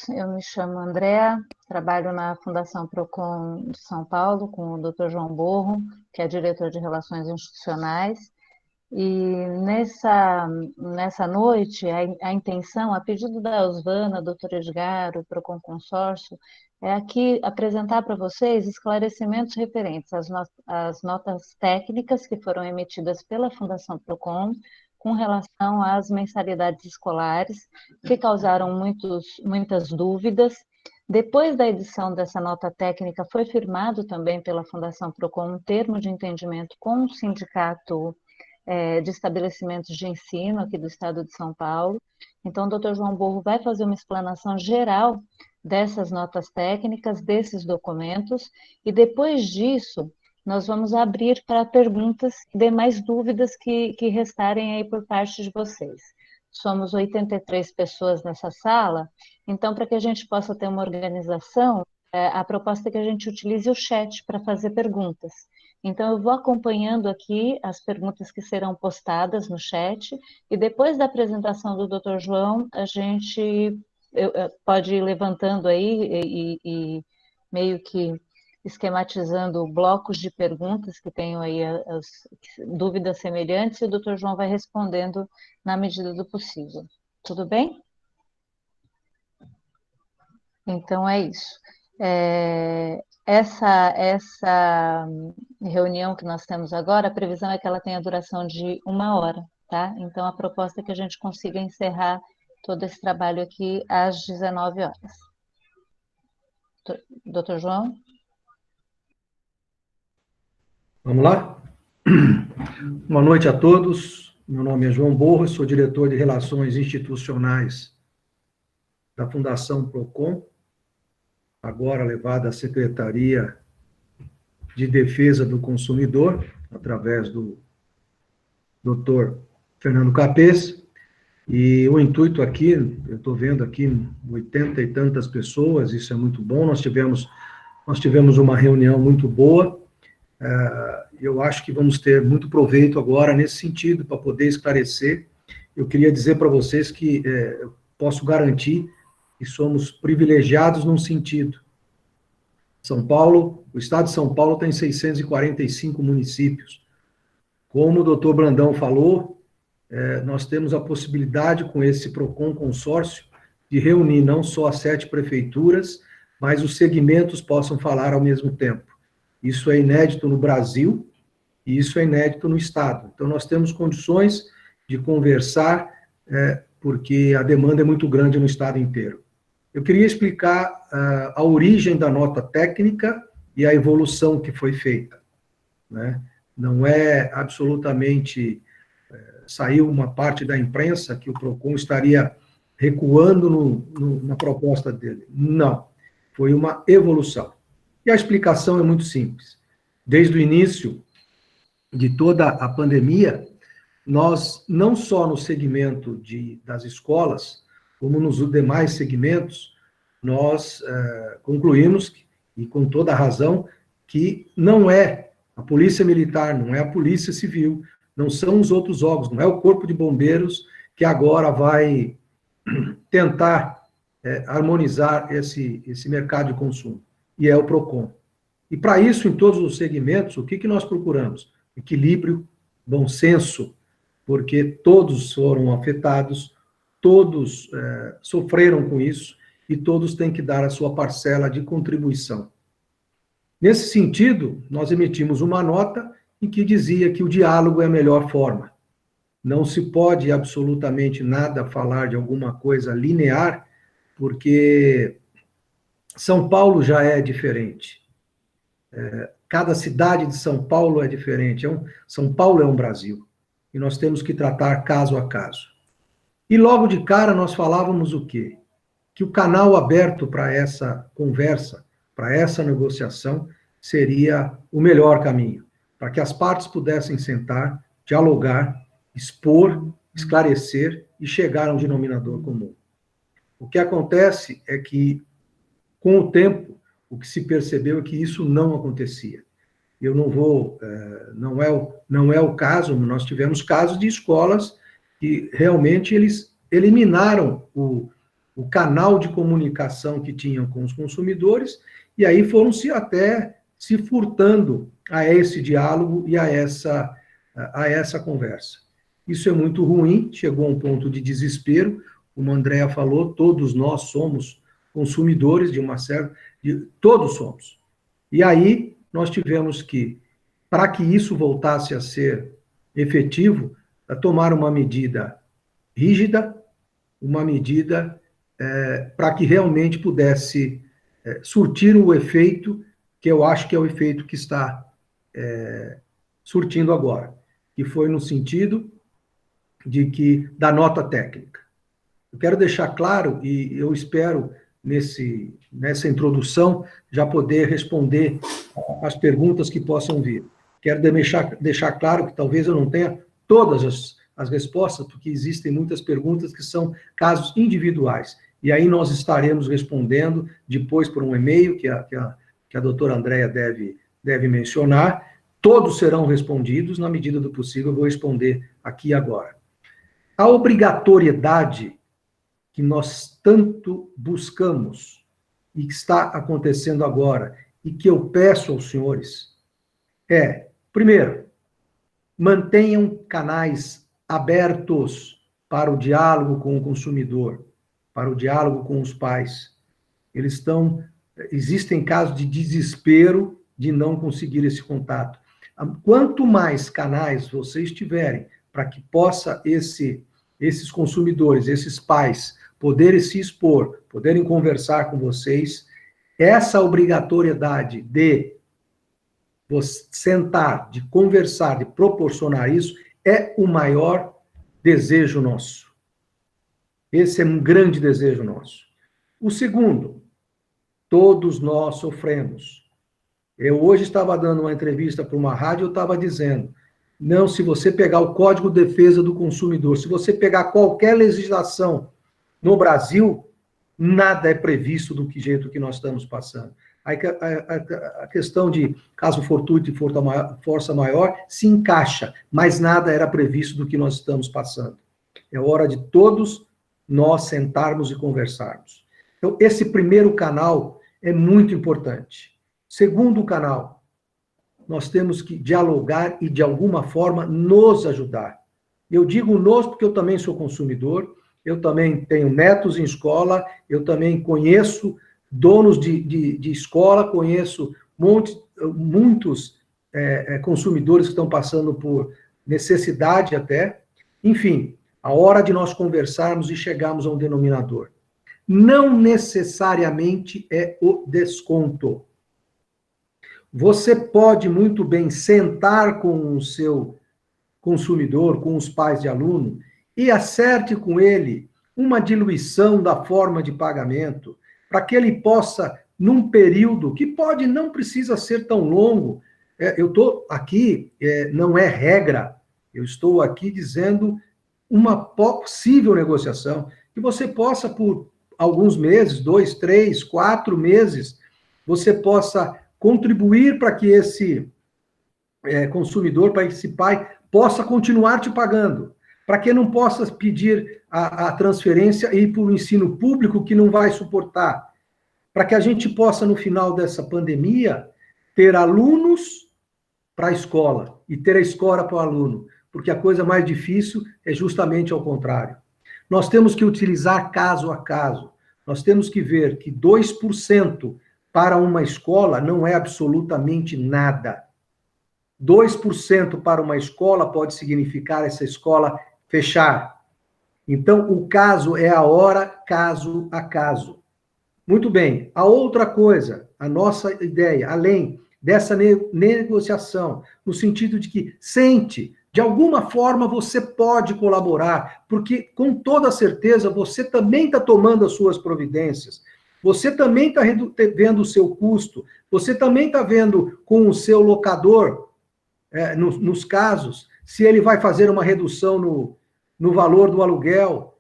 Eu me chamo Andréa, trabalho na Fundação Procon de São Paulo com o Dr. João Borro, que é diretor de Relações Institucionais. E nessa noite, a intenção, a pedido da Osvana, doutor Edgar, o Procon Consórcio, é aqui apresentar para vocês esclarecimentos referentes às notas técnicas que foram emitidas pela Fundação Procon com relação às mensalidades escolares, que causaram muitas dúvidas. Depois da edição dessa nota técnica, foi firmado também pela Fundação Procon um termo de entendimento com o sindicato de estabelecimentos de ensino aqui do estado de São Paulo. Então, o doutor João Borro vai fazer uma explanação geral dessas notas técnicas, desses documentos, e depois disso, nós vamos abrir para perguntas e demais dúvidas que restarem aí por parte de vocês. Somos 83 pessoas nessa sala, então, para que a gente possa ter uma organização, a proposta é que a gente utilize o chat para fazer perguntas. Então, eu vou acompanhando aqui as perguntas que serão postadas no chat, e depois da apresentação do Dr. João, a gente pode ir levantando aí e meio que esquematizando blocos de perguntas que tenham aí as dúvidas semelhantes, e o Dr. João vai respondendo na medida do possível. Tudo bem? Então, é isso. Essa reunião que nós temos agora, a previsão é que ela tenha duração de 1 hora, tá? Então, a proposta é que a gente consiga encerrar todo esse trabalho aqui às 19 horas. Doutor João? Vamos lá? Boa noite a todos. Meu nome é João Borro, sou diretor de Relações Institucionais da Fundação Procon, agora levada à Secretaria de Defesa do Consumidor, através do Dr. Fernando Capês. E o intuito aqui, eu estou vendo aqui 80 e tantas pessoas, isso é muito bom. Nós tivemos uma reunião muito boa. Eu acho que vamos ter muito proveito agora nesse sentido, para poder esclarecer. Eu queria dizer para vocês que eu posso garantir que somos privilegiados num sentido. São Paulo, o estado de São Paulo tem 645 municípios. Como o doutor Brandão falou, nós temos a possibilidade, com esse Procon Consórcio, de reunir não só as 7 prefeituras, mas os segmentos possam falar ao mesmo tempo. Isso é inédito no Brasil e isso é inédito no Estado. Então, nós temos condições de conversar, porque a demanda é muito grande no Estado inteiro. Eu queria explicar a origem da nota técnica e a evolução que foi feita, né? Não é absolutamente... Saiu uma parte da imprensa que o Procon estaria recuando na proposta dele. Não, foi uma evolução. E a explicação é muito simples. Desde o início de toda a pandemia, nós, não só no segmento das escolas, como nos demais segmentos, nós concluímos, e com toda a razão, que não é a Polícia Militar, não é a Polícia Civil, não são os outros órgãos, não é o Corpo de Bombeiros que agora vai tentar harmonizar esse mercado de consumo, e é o Procon. E para isso, em todos os segmentos, o que nós procuramos? Equilíbrio, bom senso, porque todos foram afetados, todos sofreram com isso, e todos têm que dar a sua parcela de contribuição. Nesse sentido, nós emitimos uma nota em que dizia que o diálogo é a melhor forma. Não se pode absolutamente nada falar de alguma coisa linear, porque São Paulo já é diferente. Cada cidade de São Paulo é diferente. São Paulo é um Brasil. E nós temos que tratar caso a caso. E logo de cara nós falávamos o quê? Que o canal aberto para essa conversa, para essa negociação, seria o melhor caminho, para que as partes pudessem sentar, dialogar, expor, esclarecer e chegar a um denominador comum. O que acontece é que, com o tempo, o que se percebeu é que isso não acontecia. Eu não vou, não é o caso, nós tivemos casos de escolas que realmente eles eliminaram o o canal de comunicação que tinham com os consumidores, e aí foram se furtando a esse diálogo e a essa conversa. Isso é muito ruim, chegou a um ponto de desespero, como a Andrea falou, todos nós somos consumidores todos somos. E aí nós tivemos que, para que isso voltasse a ser efetivo, tomar uma medida rígida, uma medida para que realmente pudesse surtir o efeito, que eu acho que é o efeito que está surtindo agora, que foi no sentido da nota técnica. Eu quero deixar claro, e eu espero, nessa introdução, já poder responder as perguntas que possam vir. Quero deixar claro que talvez eu não tenha todas as respostas, porque existem muitas perguntas que são casos individuais. E aí nós estaremos respondendo depois por um e-mail que a doutora Andrea deve mencionar. Todos serão respondidos, na medida do possível, eu vou responder aqui agora. A obrigatoriedade que nós tanto buscamos e que está acontecendo agora, e que eu peço aos senhores, primeiro, mantenham canais abertos para o diálogo com o consumidor, para o diálogo com os pais. Existem casos de desespero de não conseguir esse contato. Quanto mais canais vocês tiverem para que possa esses consumidores, esses pais, poderem se expor, poderem conversar com vocês, essa obrigatoriedade de sentar, de conversar, de proporcionar isso, é o maior desejo nosso. Esse é um grande desejo nosso. O segundo, todos nós sofremos. Eu hoje estava dando uma entrevista para uma rádio, eu estava dizendo, não, se você pegar o Código de Defesa do Consumidor, se você pegar qualquer legislação no Brasil, nada é previsto do jeito que nós estamos passando. A questão de caso fortuito e força maior se encaixa, mas nada era previsto do que nós estamos passando. É hora de todos nós sentarmos e conversarmos. Então, esse primeiro canal é muito importante. Segundo canal, nós temos que dialogar e, de alguma forma, nos ajudar. Eu digo nos porque eu também sou consumidor, eu também tenho netos em escola, eu também conheço donos de escola, conheço muitos consumidores que estão passando por necessidade até. Enfim, a hora de nós conversarmos e chegarmos a um denominador. Não necessariamente é o desconto. Você pode muito bem sentar com o seu consumidor, com os pais de aluno, e acerte com ele uma diluição da forma de pagamento, para que ele possa, num período que não precisa ser tão longo, eu estou aqui, não é regra, eu estou aqui dizendo uma possível negociação, que você possa, por alguns meses, 2, 3, 4 meses, você possa contribuir para que esse consumidor, para esse pai, possa continuar te pagando, para que não possa pedir a transferência e ir para o ensino público que não vai suportar, para que a gente possa, no final dessa pandemia, ter alunos para a escola e ter a escola para o aluno, porque a coisa mais difícil é justamente ao contrário. Nós temos que utilizar caso a caso, nós temos que ver que 2% para uma escola não é absolutamente nada. 2% para uma escola pode significar essa escola fechar. Então, o caso é a hora, caso a caso. Muito bem. A outra coisa, a nossa ideia, além dessa negociação, no sentido de que de alguma forma você pode colaborar, porque com toda certeza você também está tomando as suas providências, você também está vendo o seu custo, você também está vendo com o seu locador, nos casos, se ele vai fazer uma redução no valor do aluguel.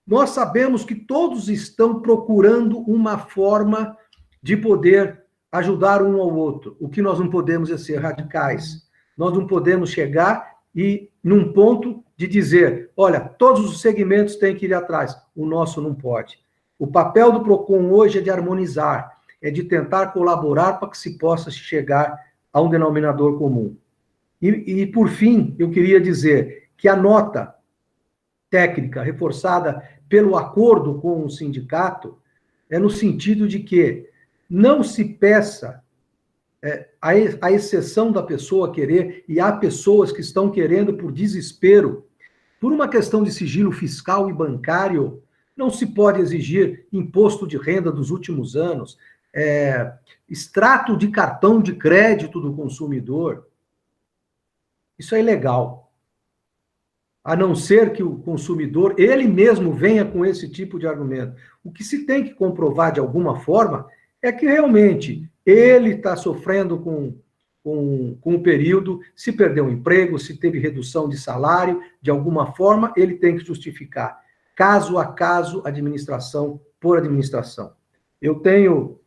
Nós sabemos que todos estão procurando uma forma de poder ajudar um ao outro. O que nós não podemos é ser radicais. Nós não podemos chegar e num ponto de dizer, olha, todos os segmentos têm que ir atrás. O nosso não pode. O papel do PROCON hoje é de harmonizar, é de tentar colaborar para que se possa chegar a um denominador comum. E por fim, eu queria dizer que a nota técnica reforçada pelo acordo com o sindicato é no sentido de que não se peça, a exceção da pessoa querer, e há pessoas que estão querendo por desespero, por uma questão de sigilo fiscal e bancário, não se pode exigir imposto de renda dos últimos anos, extrato de cartão de crédito do consumidor. Isso é ilegal. A não ser que o consumidor, ele mesmo, venha com esse tipo de argumento. O que se tem que comprovar de alguma forma é que realmente ele está sofrendo com o período, se perdeu o emprego, se teve redução de salário, de alguma forma, ele tem que justificar, caso a caso, administração por administração. Eu tenho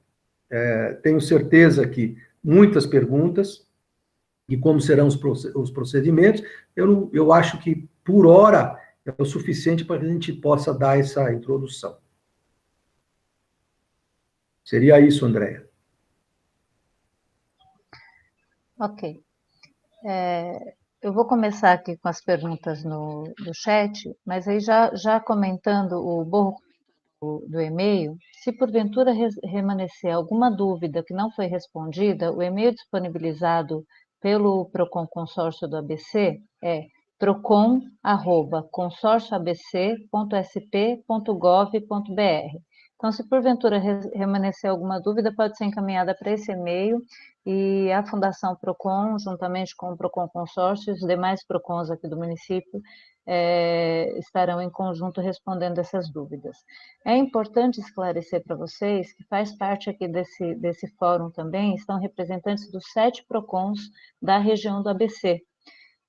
certeza que muitas perguntas, e como serão os procedimentos, eu acho que, por hora, é o suficiente para que a gente possa dar essa introdução. Seria isso, Andréia. Ok. Eu vou começar aqui com as perguntas do chat, mas aí já comentando o borro do e-mail, se porventura remanescer alguma dúvida que não foi respondida, o e-mail disponibilizado pelo PROCON Consórcio do ABC é procon@consorcioabc.sp.gov.br. Então, se porventura remanescer alguma dúvida, pode ser encaminhada para esse e-mail e a Fundação PROCON, juntamente com o PROCON Consórcio e os demais PROCONs aqui do município, estarão em conjunto respondendo essas dúvidas. É importante esclarecer para vocês que faz parte aqui desse fórum também, estão representantes dos 7 PROCONs da região do ABC.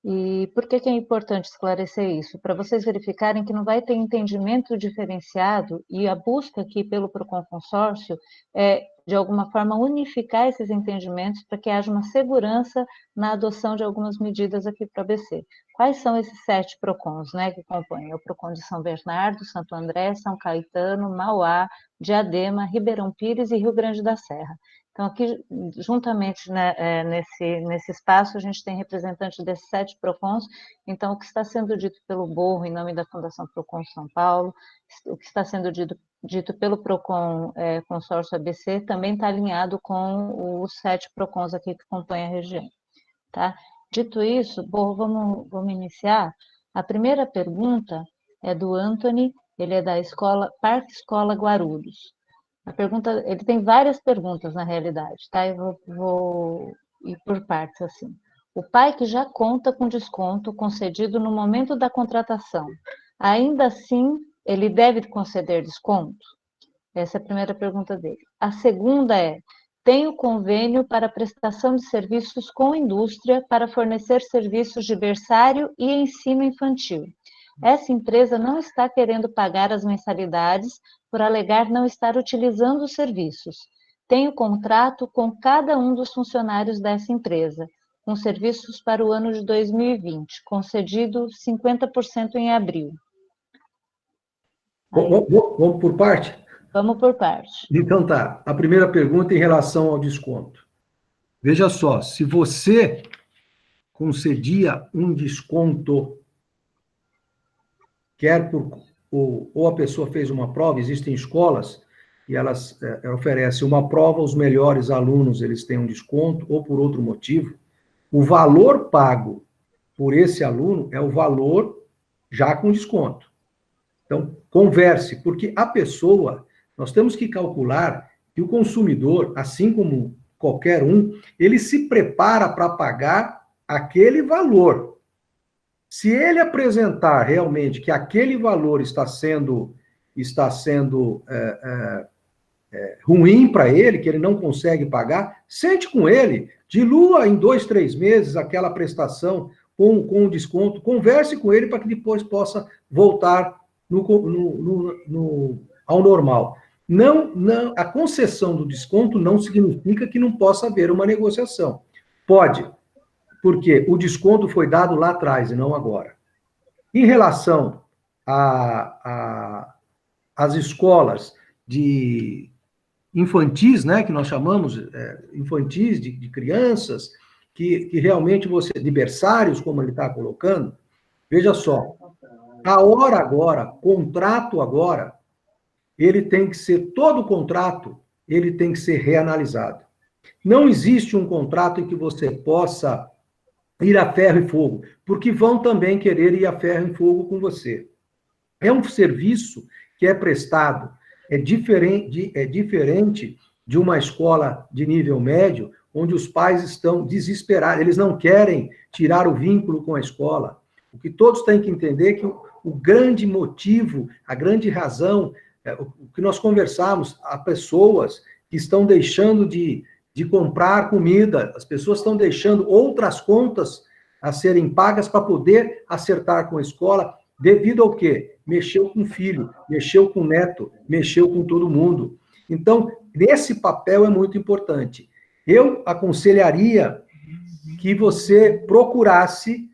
E por que é importante esclarecer isso? Para vocês verificarem que não vai ter entendimento diferenciado e a busca aqui pelo PROCON Consórcio é, de alguma forma, unificar esses entendimentos para que haja uma segurança na adoção de algumas medidas aqui para o ABC. Quais são esses 7 PROCONs, né, que compõem? É o PROCON de São Bernardo, Santo André, São Caetano, Mauá, Diadema, Ribeirão Pires e Rio Grande da Serra. Então, aqui, juntamente, né, nesse espaço, a gente tem representantes desses 7 PROCONs. Então, o que está sendo dito pelo Borro, em nome da Fundação PROCON São Paulo, o que está sendo dito pelo PROCON Consórcio ABC, também está alinhado com os 7 PROCONs aqui que compõem a região. Tá? Dito isso, Borro, vamos iniciar. A primeira pergunta é do Anthony, ele é da Parque Escola Guarulhos. A pergunta, ele tem várias perguntas na realidade, tá? Eu vou ir por partes assim. O pai que já conta com desconto concedido no momento da contratação, ainda assim ele deve conceder desconto? Essa é a primeira pergunta dele. A segunda é: tenho convênio para prestação de serviços com indústria para fornecer serviços de berçário e ensino infantil. Essa empresa não está querendo pagar as mensalidades por alegar não estar utilizando os serviços. Tenho contrato com cada um dos funcionários dessa empresa, com serviços para o ano de 2020, concedido 50% em abril. Vamos por parte? Vamos por parte. Então tá, a primeira pergunta em relação ao desconto. Veja só, se você concedia um desconto, quer ou a pessoa fez uma prova, existem escolas e elas oferecem uma prova, os melhores alunos eles têm um desconto, ou por outro motivo, o valor pago por esse aluno é o valor já com desconto. Então, converse, porque a pessoa, nós temos que calcular que o consumidor, assim como qualquer um, ele se prepara para pagar aquele valor. Se ele apresentar realmente que aquele valor está sendo ruim para ele, que ele não consegue pagar, sente com ele, dilua em 2, 3 meses aquela prestação com desconto, converse com ele para que depois possa voltar ao normal. Não, a concessão do desconto não significa que não possa haver uma negociação. Pode, porque o desconto foi dado lá atrás e não agora. Em relação às escolas de infantis, né, que nós chamamos infantis, de crianças, que realmente você, de berçários, como ele está colocando, veja só, a hora agora, contrato agora, ele tem que ser, todo contrato, ele tem que ser reanalisado. Não existe um contrato em que você possa ir a ferro e fogo, porque vão também querer ir a ferro e fogo com você. É um serviço que é prestado, é diferente de uma escola de nível médio, onde os pais estão desesperados, eles não querem tirar o vínculo com a escola. O que todos têm que entender é que o grande motivo, a grande razão, o que nós conversamos, há pessoas que estão deixando de comprar comida, as pessoas estão deixando outras contas a serem pagas para poder acertar com a escola, devido ao quê? Mexeu com o filho, mexeu com o neto, mexeu com todo mundo. Então, esse papel é muito importante. Eu aconselharia que você procurasse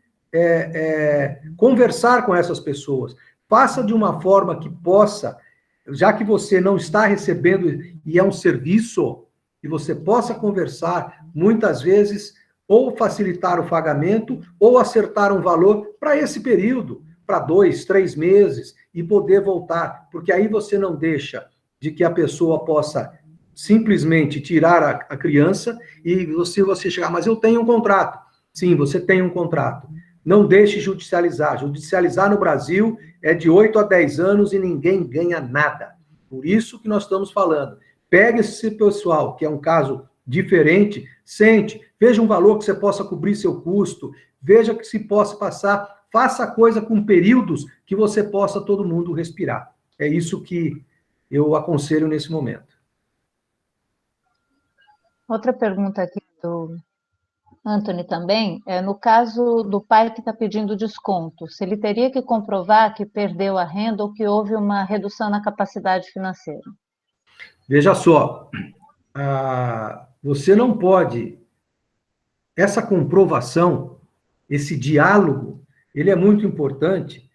conversar com essas pessoas. Faça de uma forma que possa, já que você não está recebendo e é um serviço, que você possa conversar, muitas vezes, ou facilitar o pagamento, ou acertar um valor para esse período, para 2, 3 meses, e poder voltar, porque aí você não deixa de que a pessoa possa simplesmente tirar a criança e você chegar, mas eu tenho um contrato. Sim, você tem um contrato. Não deixe judicializar. Judicializar no Brasil é de 8 a 10 anos e ninguém ganha nada. Por isso que nós estamos falando. Pegue esse pessoal, que é um caso diferente, sente, veja um valor que você possa cobrir seu custo, veja que se possa passar, faça a coisa com períodos que você possa todo mundo respirar. É isso que eu aconselho nesse momento. Outra pergunta aqui do Anthony também, no caso do pai que está pedindo desconto, se ele teria que comprovar que perdeu a renda ou que houve uma redução na capacidade financeira? Veja só, você não pode, essa comprovação, esse diálogo, ele é muito importante,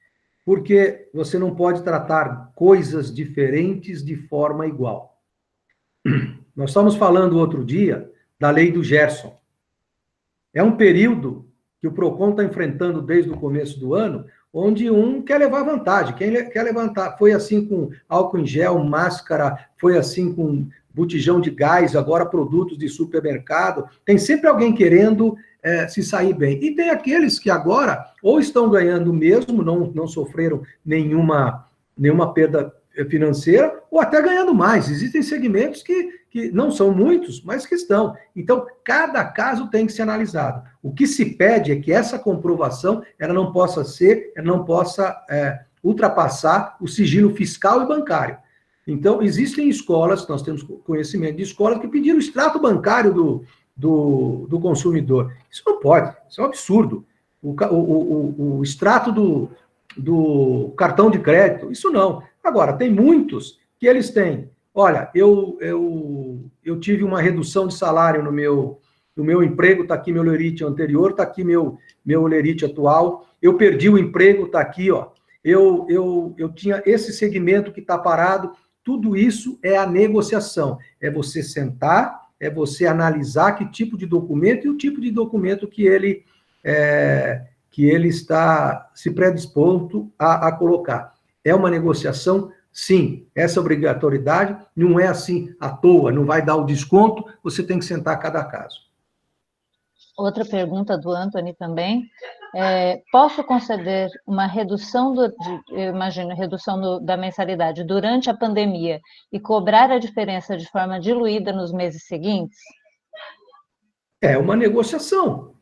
porque você não pode tratar coisas diferentes de forma igual. Nós estamos falando outro dia da lei do Gerson. É um período que o PROCON está enfrentando desde o começo do ano, onde um quer levar vantagem, quem quer levantar. Foi assim com álcool em gel, máscara, foi assim com botijão de gás, agora produtos de supermercado. Tem sempre alguém querendo se sair bem. E tem aqueles que agora ou estão ganhando mesmo, não sofreram nenhuma perda financeira, ou até ganhando mais. Existem segmentos que não são muitos, mas que estão. Então, cada caso tem que ser analisado. O que se pede é que essa comprovação ela não possa ultrapassar o sigilo fiscal e bancário. Então, existem escolas, nós temos conhecimento de escolas que pediram o extrato bancário do consumidor. Isso não pode, isso é um absurdo. O extrato do cartão de crédito, isso não. Agora, tem muitos que eles têm. Olha, eu tive uma redução de salário no meu emprego, está aqui meu lerite anterior, está aqui meu lerite atual, eu perdi o emprego, está aqui, ó. Eu tinha esse segmento que está parado. Tudo isso é a negociação. É você sentar, é você analisar que tipo de documento e o tipo de documento que ele está se predisposto a colocar. É uma negociação, sim. Essa obrigatoriedade não é assim à toa, não vai dar o desconto, você tem que sentar cada caso. Outra pergunta do Anthony também. Posso conceder uma redução da mensalidade durante a pandemia e cobrar a diferença de forma diluída nos meses seguintes? É uma negociação.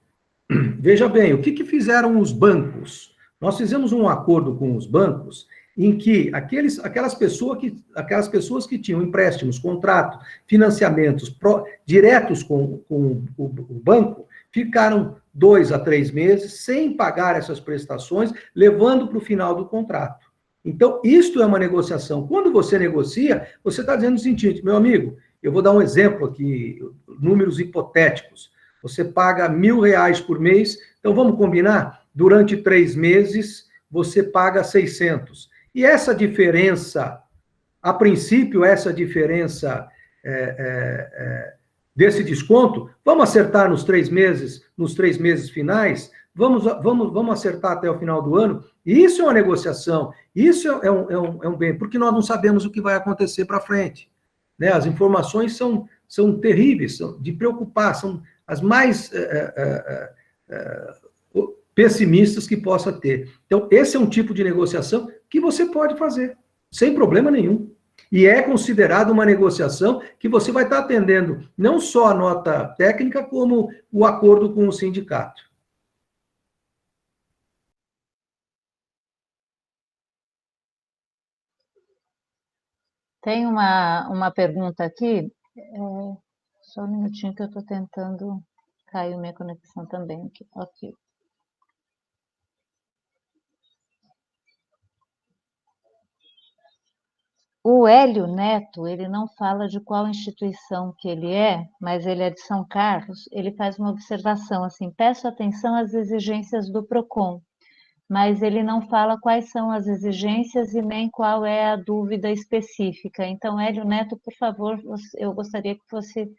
Veja bem, o que fizeram os bancos? Nós fizemos um acordo com os bancos em que aquelas pessoas que tinham empréstimos, contrato, financiamentos diretos com o banco, ficaram 2 a 3 meses sem pagar essas prestações, levando para o final do contrato. Então, isto é uma negociação. Quando você negocia, você está dizendo o seguinte, meu amigo, eu vou dar um exemplo aqui, números hipotéticos. Você paga R$1.000 por mês, então vamos combinar? Durante 3 meses, você paga 600. E essa diferença a princípio, essa diferença desse desconto, vamos acertar nos 3 meses finais, vamos acertar até o final do ano. Isso é uma negociação, isso é um bem, porque nós não sabemos o que vai acontecer para frente. Né? As informações são terríveis, são de preocupar, são as mais pessimistas que possa ter. Então, esse é um tipo de negociação que você pode fazer, sem problema nenhum. E é considerado uma negociação que você vai estar atendendo não só a nota técnica, como o acordo com o sindicato. Tem uma pergunta aqui, só um minutinho que eu estou tentando, caiu minha conexão também aqui, ok. O Hélio Neto, ele não fala de qual instituição que ele é, mas ele é de São Carlos, ele faz uma observação assim, peço atenção às exigências do PROCON, mas ele não fala quais são as exigências e nem qual é a dúvida específica. Então, Hélio Neto, por favor, eu gostaria que fosse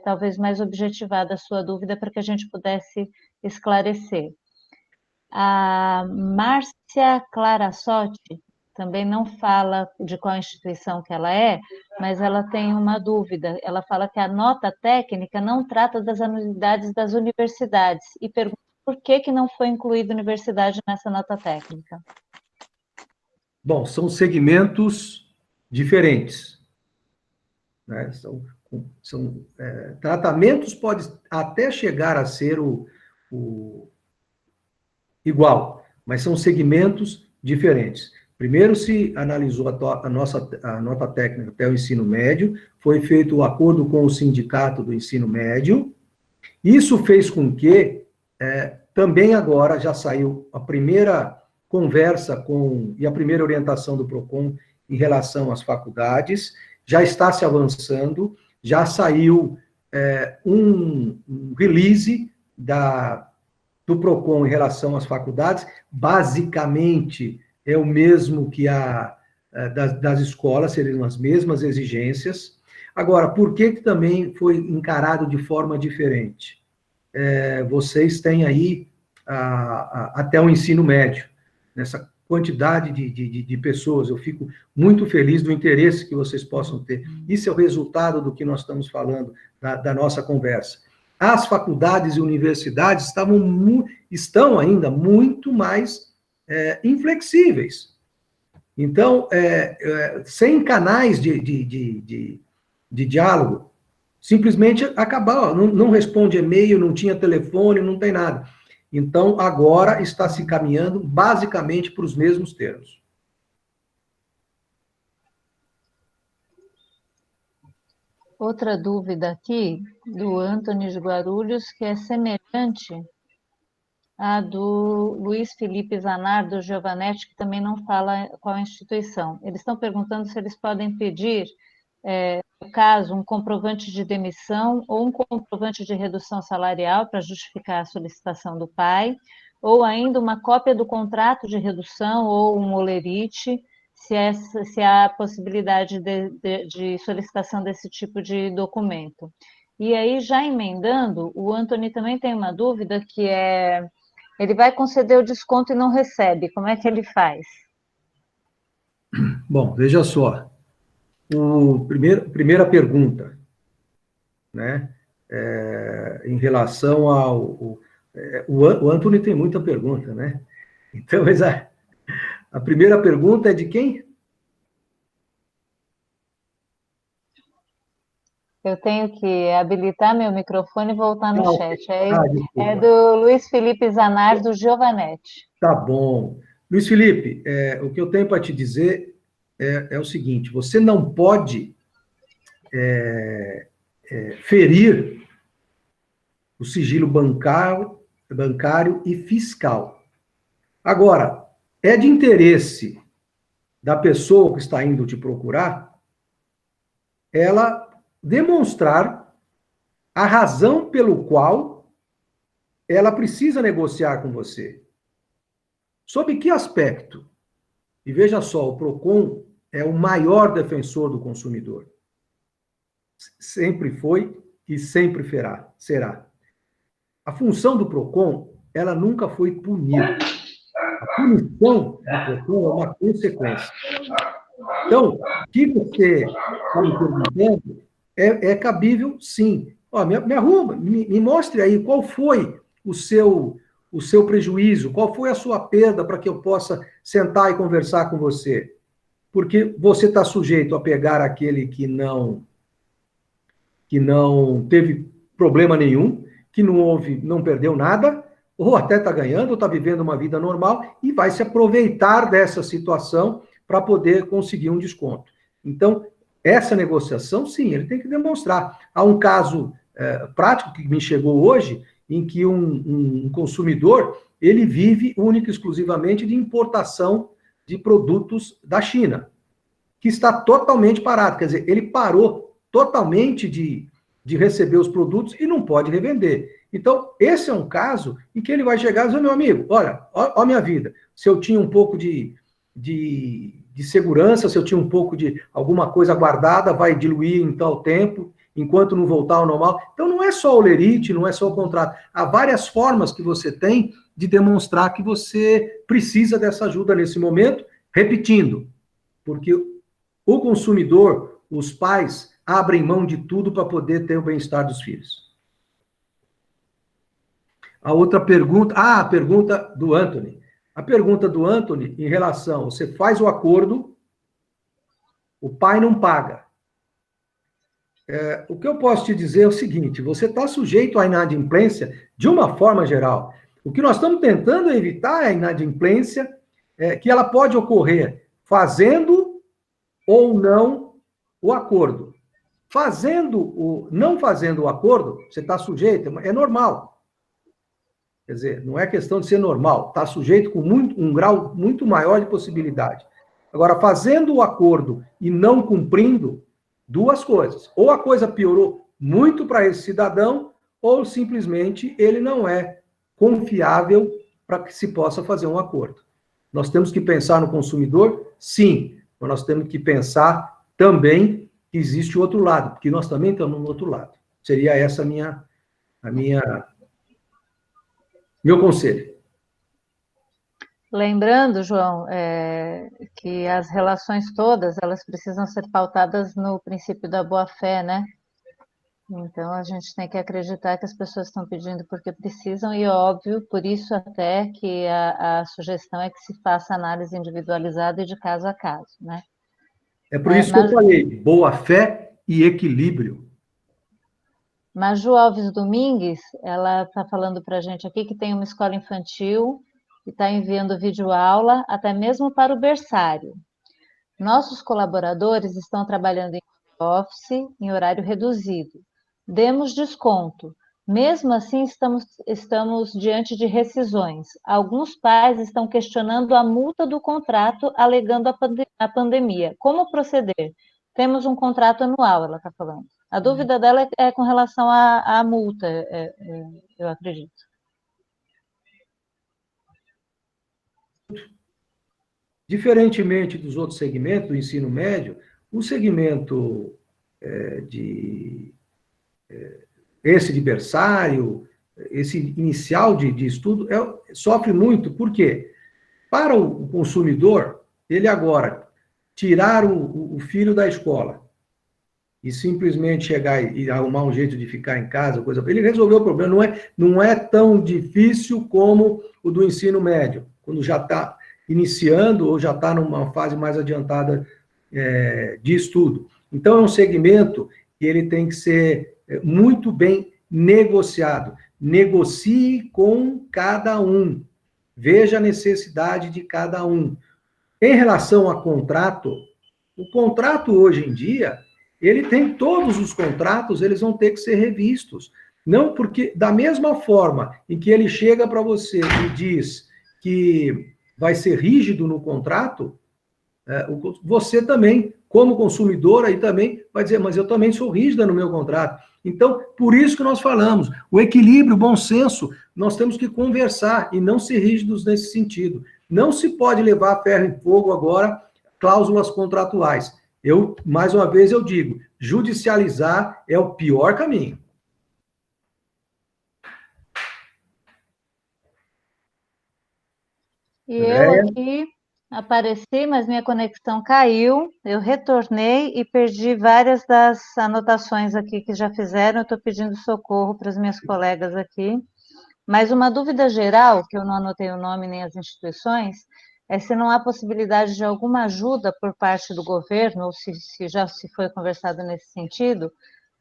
talvez mais objetivada a sua dúvida para que a gente pudesse esclarecer. A Márcia Clara Sotti também não fala de qual instituição que ela é, mas ela tem uma dúvida. Ela fala que a nota técnica não trata das anuidades das universidades e pergunta por que não foi incluída a universidade nessa nota técnica. Bom, são segmentos diferentes. Né? Tratamentos pode até chegar a ser igual, mas são segmentos diferentes. Primeiro se analisou a nota técnica até o ensino médio, foi feito o acordo com o sindicato do ensino médio, isso fez com que também agora já saiu a primeira conversa e a primeira orientação do PROCON em relação às faculdades, já está se avançando, já saiu um release do PROCON em relação às faculdades, basicamente é o mesmo que das escolas, seriam as mesmas exigências. Agora, por que também foi encarado de forma diferente? Vocês têm aí até o ensino médio, nessa quantidade de pessoas, eu fico muito feliz do interesse que vocês possam ter. Isso é o resultado do que nós estamos falando, da nossa conversa. As faculdades e universidades estão ainda muito mais inflexíveis. Então, sem canais de diálogo, simplesmente acabar, não responde e-mail, não tinha telefone, não tem nada. Então, agora está se caminhando basicamente para os mesmos termos. Outra dúvida aqui, do Antônio de Guarulhos, que é semelhante à do Luiz Felipe Zanardo Giovanetti, que também não fala qual instituição. Eles estão perguntando se eles podem pedir, no caso, um comprovante de demissão ou um comprovante de redução salarial para justificar a solicitação do pai, ou ainda uma cópia do contrato de redução ou um holerite, se há possibilidade de solicitação desse tipo de documento. E aí, já emendando, o Antônio também tem uma dúvida que ele vai conceder o desconto e não recebe, como é que ele faz? Bom, veja só, primeira pergunta, né, em relação o Antônio tem muita pergunta, né? Então, mas a primeira pergunta é de quem? Eu tenho que habilitar meu microfone e voltar no chat. Desculpa. É do Luiz Felipe Zanardo Giovanetti. Tá bom. Luiz Felipe, o que eu tenho para te dizer é o seguinte, você não pode ferir o sigilo bancário e fiscal. Agora, é de interesse da pessoa que está indo te procurar ela demonstrar a razão pelo qual ela precisa negociar com você. Sob que aspecto? E veja só, o PROCON, é o maior defensor do consumidor. Sempre foi e sempre será. A função do PROCON, ela nunca foi punir. A punição do PROCON é uma consequência. Então, o que você está me perguntando é cabível, sim. Ó, me arruma, me mostre aí qual foi o seu prejuízo, qual foi a sua perda para que eu possa sentar e conversar com você. Porque você está sujeito a pegar aquele que não teve problema nenhum, que não perdeu nada, ou até está ganhando, ou está vivendo uma vida normal, e vai se aproveitar dessa situação para poder conseguir um desconto. Então, essa negociação, sim, ele tem que demonstrar. Há um caso prático que me chegou hoje, em que um consumidor, ele vive única e exclusivamente de importação de produtos da China, que está totalmente parado. Quer dizer, ele parou totalmente de receber os produtos e não pode revender. Então, esse é um caso em que ele vai chegar e dizer, meu amigo, olha, ó minha vida, se eu tinha um pouco de segurança, se eu tinha um pouco de alguma coisa guardada, vai diluir em tal tempo, enquanto não voltar ao normal. Então, não é só o lerite, não é só o contrato. Há várias formas que você tem de demonstrar que você precisa dessa ajuda nesse momento, repetindo, porque o consumidor, os pais, abrem mão de tudo para poder ter o bem-estar dos filhos. A outra pergunta... a pergunta do Anthony. A pergunta do Anthony, em relação... Você faz o acordo, o pai não paga. O que eu posso te dizer é o seguinte, você está sujeito à inadimplência de uma forma geral. O que nós estamos tentando evitar é a inadimplência, que ela pode ocorrer fazendo ou não o acordo. Não fazendo o acordo, você está sujeito, é normal. Quer dizer, não é questão de ser normal, está sujeito com um grau muito maior de possibilidade. Agora, fazendo o acordo e não cumprindo, duas coisas. Ou a coisa piorou muito para esse cidadão, ou simplesmente ele não é confiável para que se possa fazer um acordo. Nós temos que pensar no consumidor, sim, mas nós temos que pensar também que existe o outro lado, porque nós também estamos no outro lado. Seria essa meu conselho. Lembrando, João, que as relações todas, elas precisam ser pautadas no princípio da boa-fé, né? Então, a gente tem que acreditar que as pessoas estão pedindo porque precisam, e óbvio, por isso até que a sugestão é que se faça análise individualizada e de caso a caso, né? É por isso que eu falei, boa-fé e equilíbrio. Maju Alves Domingues, ela está falando para a gente aqui que tem uma escola infantil e está enviando videoaula até mesmo para o berçário. Nossos colaboradores estão trabalhando em office, em horário reduzido. Demos desconto. Mesmo assim, estamos diante de rescisões. Alguns pais estão questionando a multa do contrato, alegando a pandemia. Como proceder? Temos um contrato anual, ela está falando. A dúvida dela é com relação à multa, eu acredito. Diferentemente dos outros segmentos do ensino médio, o segmento esse de berçário, esse inicial de estudo, sofre muito. Por quê? Para o consumidor, ele agora tirar o filho da escola e simplesmente chegar e arrumar um jeito de ficar em casa, ele resolveu o problema. Não é tão difícil como o do ensino médio, quando já está iniciando ou já está numa fase mais adiantada de estudo. Então, é um segmento que ele tem que ser muito bem negociado. Negocie com cada um. Veja a necessidade de cada um. Em relação a contrato, o contrato hoje em dia, ele tem todos os contratos, eles vão ter que ser revistos. Não porque, da mesma forma em que ele chega para você e diz que vai ser rígido no contrato, você também, como consumidor, aí também vai dizer, mas eu também sou rígida no meu contrato. Então, por isso que nós falamos, o equilíbrio, o bom senso, nós temos que conversar e não ser rígidos nesse sentido. Não se pode levar ferro e fogo agora cláusulas contratuais. Mais uma vez, eu digo, judicializar é o pior caminho. E eu aqui apareci, mas minha conexão caiu, eu retornei e perdi várias das anotações aqui que já fizeram, eu estou pedindo socorro para as minhas colegas aqui. Mas uma dúvida geral, que eu não anotei o nome nem as instituições, é se não há possibilidade de alguma ajuda por parte do governo, ou se já se foi conversado nesse sentido,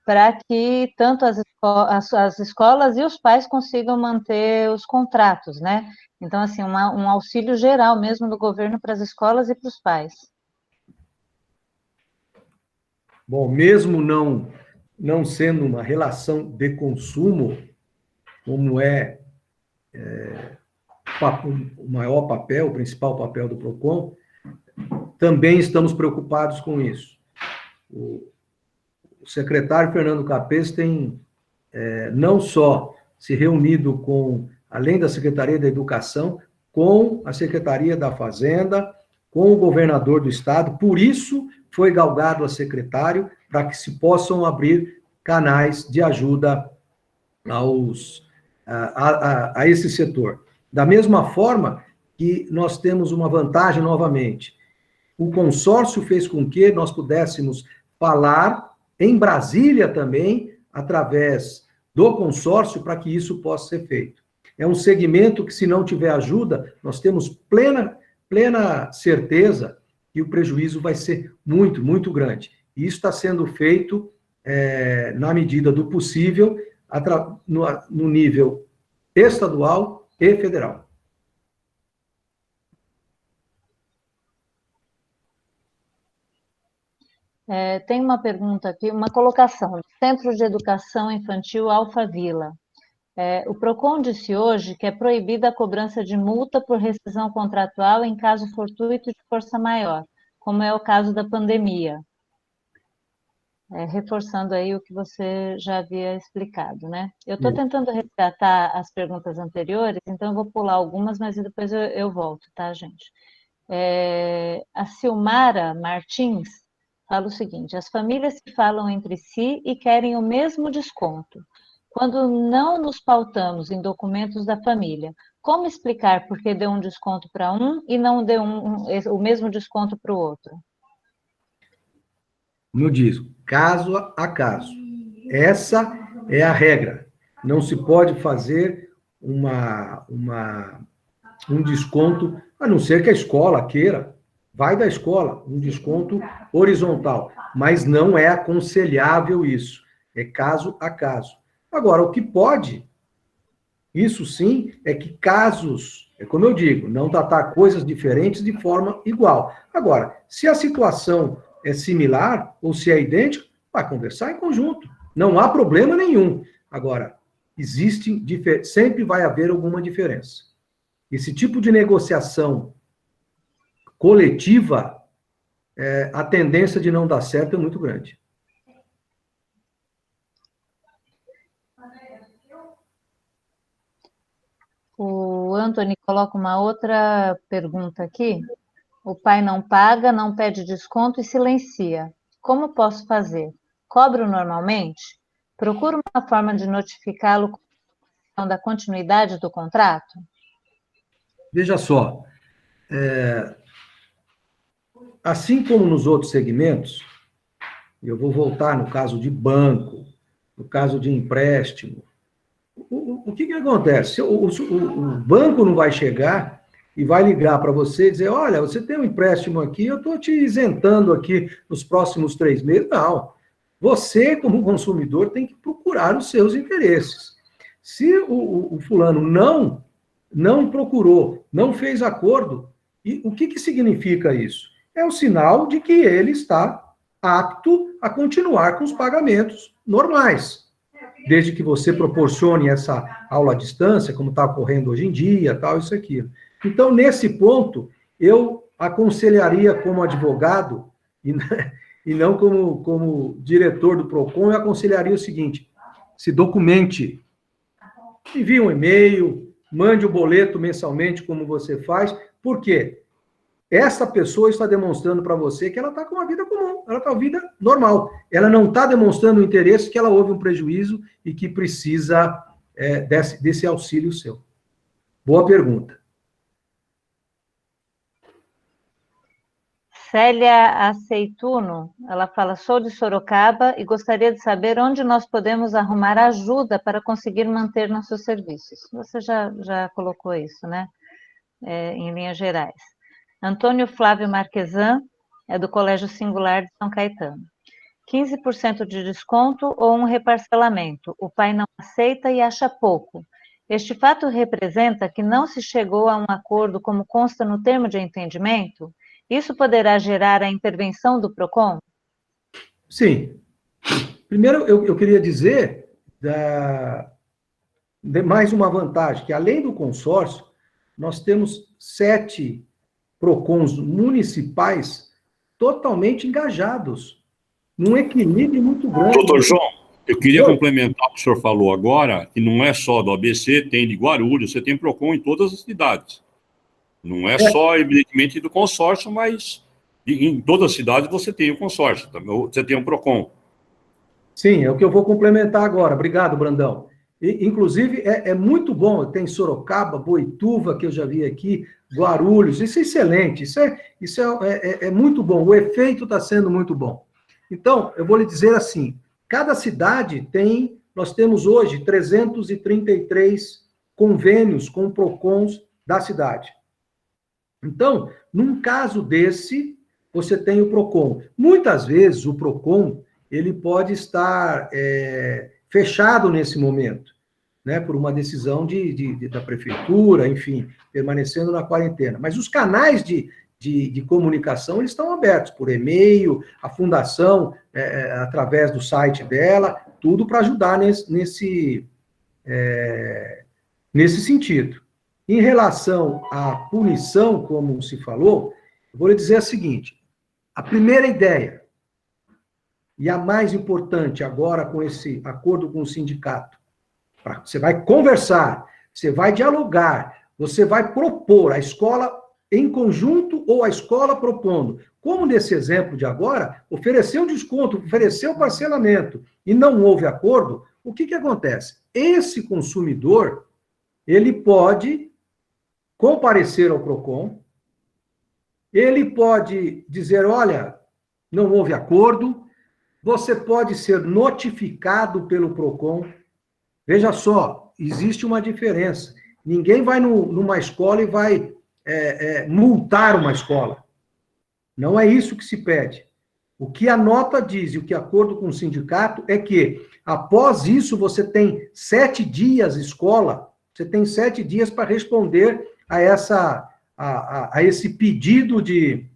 para que tanto as escolas e os pais consigam manter os contratos, né? Então, assim, um auxílio geral mesmo do governo para as escolas e para os pais. Bom, mesmo não sendo uma relação de consumo, como o maior papel, o principal papel do PROCON, também estamos preocupados com isso. O secretário Fernando Capês tem não só se reunido com, além da Secretaria da Educação, com a Secretaria da Fazenda, com o governador do estado, por isso foi galgado a secretário, para que se possam abrir canais de ajuda a esse setor. Da mesma forma que nós temos uma vantagem novamente, o consórcio fez com que nós pudéssemos falar em Brasília também, através do consórcio, para que isso possa ser feito. É um segmento que, se não tiver ajuda, nós temos plena certeza que o prejuízo vai ser muito, muito grande. E isso está sendo feito na medida do possível, no nível estadual e federal. Tem uma pergunta aqui, uma colocação. Centro de Educação Infantil Alphavila. O PROCON disse hoje que é proibida a cobrança de multa por rescisão contratual em caso fortuito de força maior, como é o caso da pandemia. Reforçando aí o que você já havia explicado, né? Eu estou tentando resgatar as perguntas anteriores, então eu vou pular algumas, mas depois eu volto, tá, gente? A Silmara Martins fala o seguinte: as famílias se falam entre si e querem o mesmo desconto. Quando não nos pautamos em documentos da família, como explicar por que deu um desconto para um e não deu o mesmo desconto para o outro? Como eu digo, caso a caso. Essa é a regra. Não se pode fazer um desconto, a não ser que a escola queira, vai da escola, um desconto horizontal. Mas não é aconselhável isso. É caso a caso. Agora, o que pode, isso sim, é que casos, é como eu digo, não tratar coisas diferentes de forma igual. Agora, se a situação é similar ou se é idêntica, vai conversar em conjunto. Não há problema nenhum. Agora, sempre vai haver alguma diferença. Esse tipo de negociação coletiva, a tendência de não dar certo é muito grande. O Anthony coloca uma outra pergunta aqui. O pai não paga, não pede desconto e silencia. Como posso fazer? Cobro normalmente? Procuro uma forma de notificá-lo da continuidade do contrato? Veja só, assim como nos outros segmentos, eu vou voltar no caso de banco, no caso de empréstimo, o que acontece? O banco não vai chegar e vai ligar para você e dizer, olha, você tem um empréstimo aqui, eu estou te isentando aqui nos próximos 3 meses. Não. Você, como consumidor, tem que procurar os seus interesses. Se o fulano não procurou, não fez acordo, e o que significa isso? É um sinal de que ele está apto a continuar com os pagamentos normais, desde que você proporcione essa aula à distância, como está ocorrendo hoje em dia, tal, isso, aquilo. Então, nesse ponto, eu aconselharia como advogado, e não como diretor do PROCON, eu aconselharia o seguinte: se documente, envie um e-mail, mande o boleto mensalmente, como você faz. Por quê? essa pessoa está demonstrando para você que ela está com uma vida comum, ela está com uma vida normal. Ela não está demonstrando o interesse que ela houve um prejuízo e que precisa desse auxílio seu. Boa pergunta. Célia Aceituno, ela fala, sou de Sorocaba e gostaria de saber onde nós podemos arrumar ajuda para conseguir manter nossos serviços. Você já colocou isso, né? Em linhas gerais. Antônio Flávio Marquesan, é do Colégio Singular de São Caetano. 15% de desconto ou um reparcelamento. O pai não aceita e acha pouco. Este fato representa que não se chegou a um acordo como consta no termo de entendimento? Isso poderá gerar a intervenção do PROCON? Sim. Primeiro, eu queria dizer de mais uma vantagem, que além do consórcio, nós temos 7 PROCONs municipais totalmente engajados, num equilíbrio muito grande. Doutor João, eu queria complementar o que o senhor falou agora, que não é só do ABC, tem de Guarulhos, você tem PROCON em todas as cidades. Não é só, evidentemente, do consórcio, mas em todas as cidades você tem o consórcio, você tem o PROCON. Sim, é o que eu vou complementar agora. Obrigado, Brandão. Inclusive, é muito bom, tem Sorocaba, Boituva, que eu já vi aqui, Guarulhos, isso é excelente, isso é muito bom, o efeito está sendo muito bom. Então, eu vou lhe dizer assim, cada cidade nós temos hoje 333 convênios com PROCONs da cidade. Então, num caso desse, você tem o PROCON. Muitas vezes, o PROCON, ele pode estar fechado nesse momento, né, por uma decisão da prefeitura, enfim, permanecendo na quarentena. Mas os canais de comunicação, eles estão abertos, por e-mail, a fundação, através do site dela, tudo para ajudar nesse sentido. Em relação à punição, como se falou, eu vou lhe dizer a seguinte, a primeira ideia, e a mais importante agora com esse acordo com o sindicato, você vai conversar, você vai dialogar, você vai propor a escola em conjunto ou a escola propondo. Como nesse exemplo de agora, ofereceu um desconto, ofereceu parcelamento e não houve acordo, o que acontece? Esse consumidor, ele pode comparecer ao PROCON, ele pode dizer, olha, não houve acordo, você pode ser notificado pelo PROCON. Veja só, existe uma diferença. Ninguém vai numa escola e vai multar uma escola. Não é isso que se pede. O que a nota diz e o que acordo com o sindicato é que, após isso, você tem 7 dias escola, você tem 7 dias para responder a esse pedido de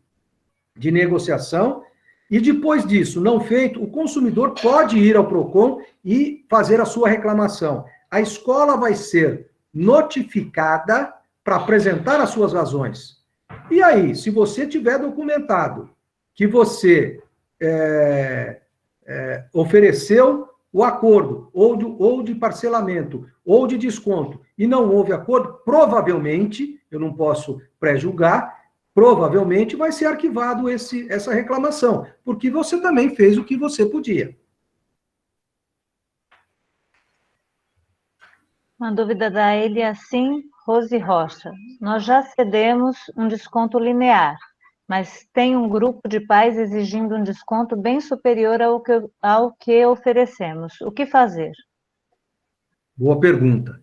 negociação, e depois disso, não feito, o consumidor pode ir ao PROCON e fazer a sua reclamação. A escola vai ser notificada para apresentar as suas razões. E aí, se você tiver documentado que você ofereceu o acordo, ou de parcelamento, ou de desconto, e não houve acordo, provavelmente, eu não posso pré-julgar, provavelmente vai ser arquivado essa reclamação, porque você também fez o que você podia. Uma dúvida da Eliacim Rose Rocha. Nós já cedemos um desconto linear, mas tem um grupo de pais exigindo um desconto bem superior ao que oferecemos. O que fazer? Boa pergunta.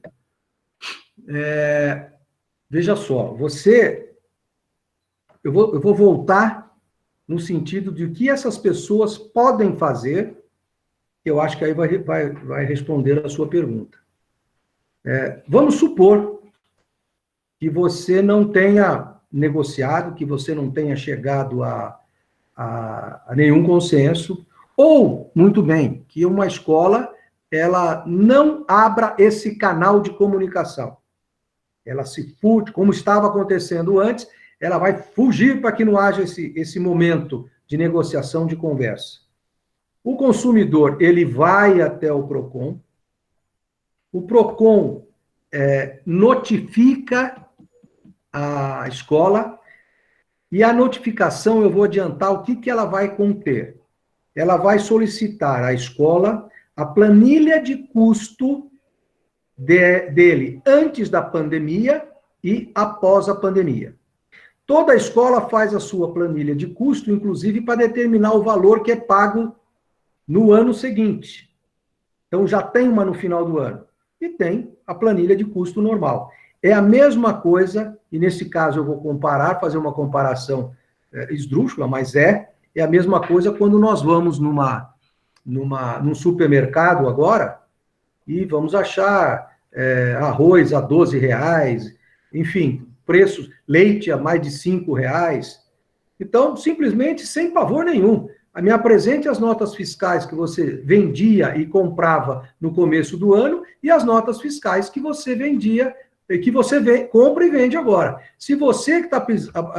Veja só, eu vou voltar no sentido de o que essas pessoas podem fazer, eu acho que aí vai responder a sua pergunta. Vamos supor que você não tenha negociado, que você não tenha chegado a nenhum consenso, ou, muito bem, que uma escola ela não abra esse canal de comunicação. Ela se fute, como estava acontecendo antes, ela vai fugir para que não haja esse momento de negociação, de conversa. O consumidor, ele vai até o PROCON, o PROCON notifica a escola, E a notificação, eu vou adiantar o que ela vai conter. Ela vai solicitar à escola a planilha de custo dele antes da pandemia e após a pandemia. Toda escola faz a sua planilha de custo, inclusive para determinar o valor que é pago no ano seguinte. Então, já tem uma no final do ano. E tem a planilha de custo normal. É a mesma coisa, e nesse caso eu vou fazer uma comparação esdrúxula, mas é a mesma coisa quando nós vamos num supermercado agora e vamos achar arroz a R$12, enfim, preços, leite a mais de R$5. Então, simplesmente, sem pavor nenhum, me apresente as notas fiscais que você vendia e comprava no começo do ano e as notas fiscais que você vendia, que você compra e vende agora. Se você que está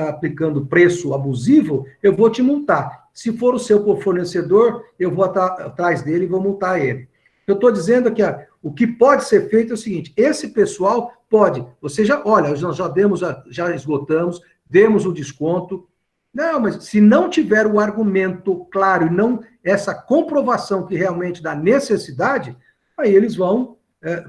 aplicando preço abusivo, eu vou te multar. Se for o seu fornecedor, eu vou atrás dele e vou multar ele. Eu estou dizendo que o que pode ser feito é o seguinte: esse pessoal pode, você nós já esgotamos, demos o desconto. Não, mas se não tiver o argumento claro e não essa comprovação que realmente dá necessidade, aí eles vão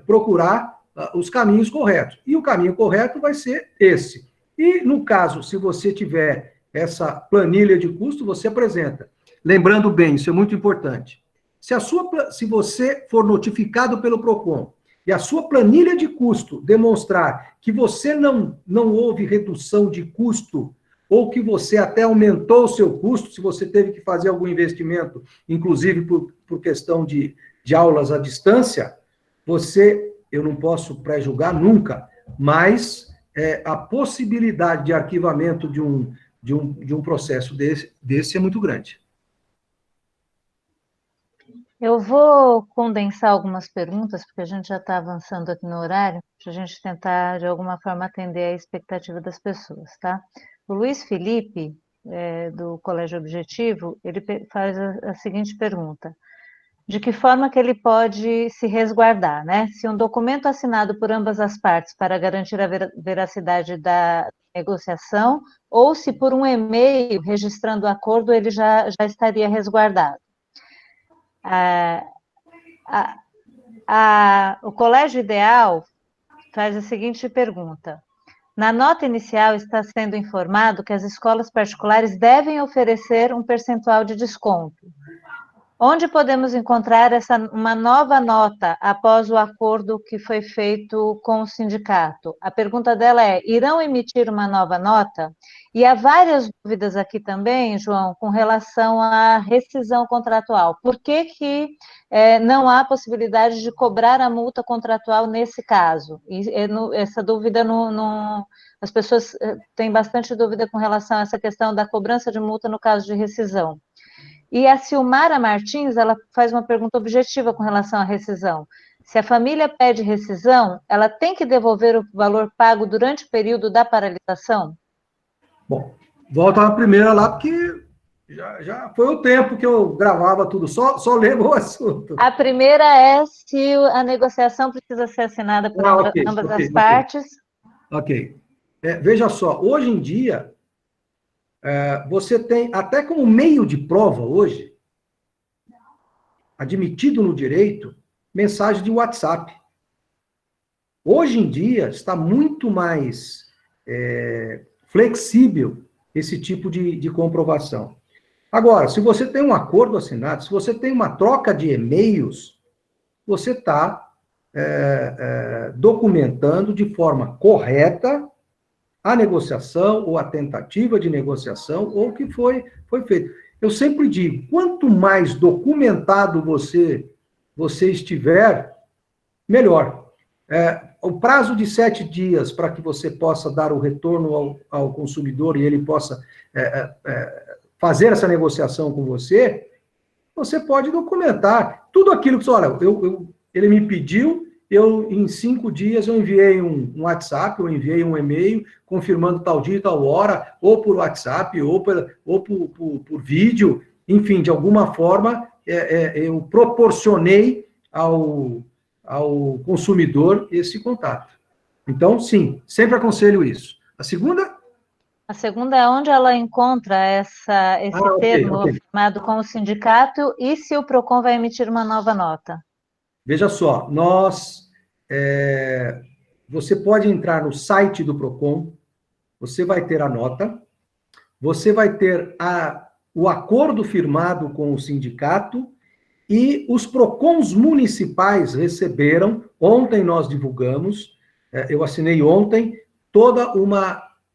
procurar os caminhos corretos. E o caminho correto vai ser esse. E, no caso, se você tiver essa planilha de custo, você apresenta. Lembrando bem, isso é muito importante. Se você for notificado pelo PROCON e a sua planilha de custo demonstrar que você não houve redução de custo ou que você até aumentou o seu custo, se você teve que fazer algum investimento, inclusive por questão de aulas à distância, eu não posso pré-julgar nunca, mas a possibilidade de arquivamento de um processo desse é muito grande. Eu vou condensar algumas perguntas, porque a gente já está avançando aqui no horário, para a gente tentar, de alguma forma, atender a expectativa das pessoas, tá? O Luiz Felipe, do Colégio Objetivo, ele faz a seguinte pergunta: de que forma que ele pode se resguardar, né? Se um documento assinado por ambas as partes para garantir a veracidade da negociação, ou se por um e-mail registrando o acordo ele já estaria resguardado. O Colégio Ideal faz a seguinte pergunta: na nota inicial está sendo informado que as escolas particulares devem oferecer um percentual de desconto. Onde podemos encontrar uma nova nota após o acordo que foi feito com o sindicato? A pergunta dela é: irão emitir uma nova nota? E há várias dúvidas aqui também, João, com relação à rescisão contratual. Por que não há possibilidade de cobrar a multa contratual nesse caso? E essa dúvida as pessoas têm bastante dúvida com relação a essa questão da cobrança de multa no caso de rescisão. E a Silmara Martins, ela faz uma pergunta objetiva com relação à rescisão. Se a família pede rescisão, ela tem que devolver o valor pago durante o período da paralisação? Bom, volta à primeira lá, porque já foi o tempo que eu gravava tudo, só lembro o assunto. A primeira é se a negociação precisa ser assinada por ambas as partes. Ok. Veja só, hoje em dia, você tem, até como meio de prova hoje, admitido no direito, mensagem de WhatsApp. Hoje em dia, está muito mais flexível esse tipo de comprovação. Agora, se você tem um acordo assinado, se você tem uma troca de e-mails, você está documentando de forma correta a negociação ou a tentativa de negociação ou o que foi feito. Eu sempre digo, quanto mais documentado você estiver, melhor. O prazo de 7 dias para que você possa dar o retorno ao consumidor e ele possa fazer essa negociação com você, você pode documentar tudo aquilo que você, olha, ele me pediu, em 5 dias eu enviei um WhatsApp, eu enviei um e-mail confirmando tal dia e tal hora, ou por WhatsApp, ou por vídeo, enfim, de alguma forma, eu proporcionei ao consumidor esse contato. Então, sim, sempre aconselho isso. A segunda? A segunda é onde ela encontra esse termo firmado com o sindicato e se o PROCON vai emitir uma nova nota. Veja só, você pode entrar no site do PROCON, você vai ter a nota, você vai ter o acordo firmado com o sindicato e os PROCONs municipais receberam, ontem nós divulgamos, eu assinei ontem, toda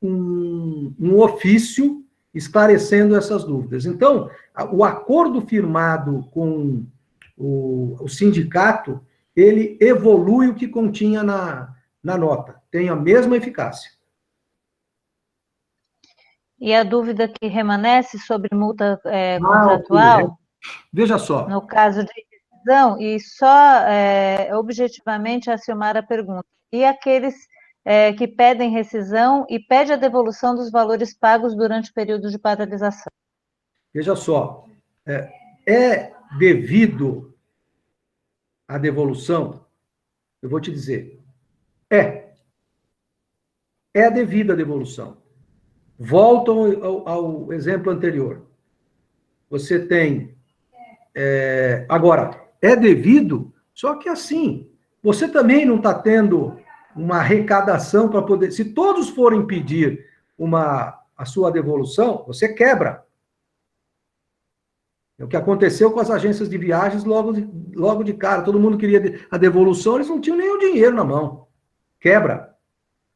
um ofício esclarecendo essas dúvidas. Então, o acordo firmado com o sindicato, ele evolui o que continha na nota, tem a mesma eficácia. E a dúvida que remanesce sobre multa contratual? Veja só. No caso de rescisão, e só objetivamente a Silmara pergunta, e aqueles que pedem rescisão e pedem a devolução dos valores pagos durante o período de paralisação? Veja só, é devido à devolução? Eu vou te dizer, é devida a devolução. Volto ao exemplo anterior. Você tem, agora, é devido, só que assim, você também não está tendo uma arrecadação para poder, se todos forem pedir a sua devolução, você quebra. É o que aconteceu com as agências de viagens logo de cara. Todo mundo queria a devolução, eles não tinham nem o dinheiro na mão. Quebra.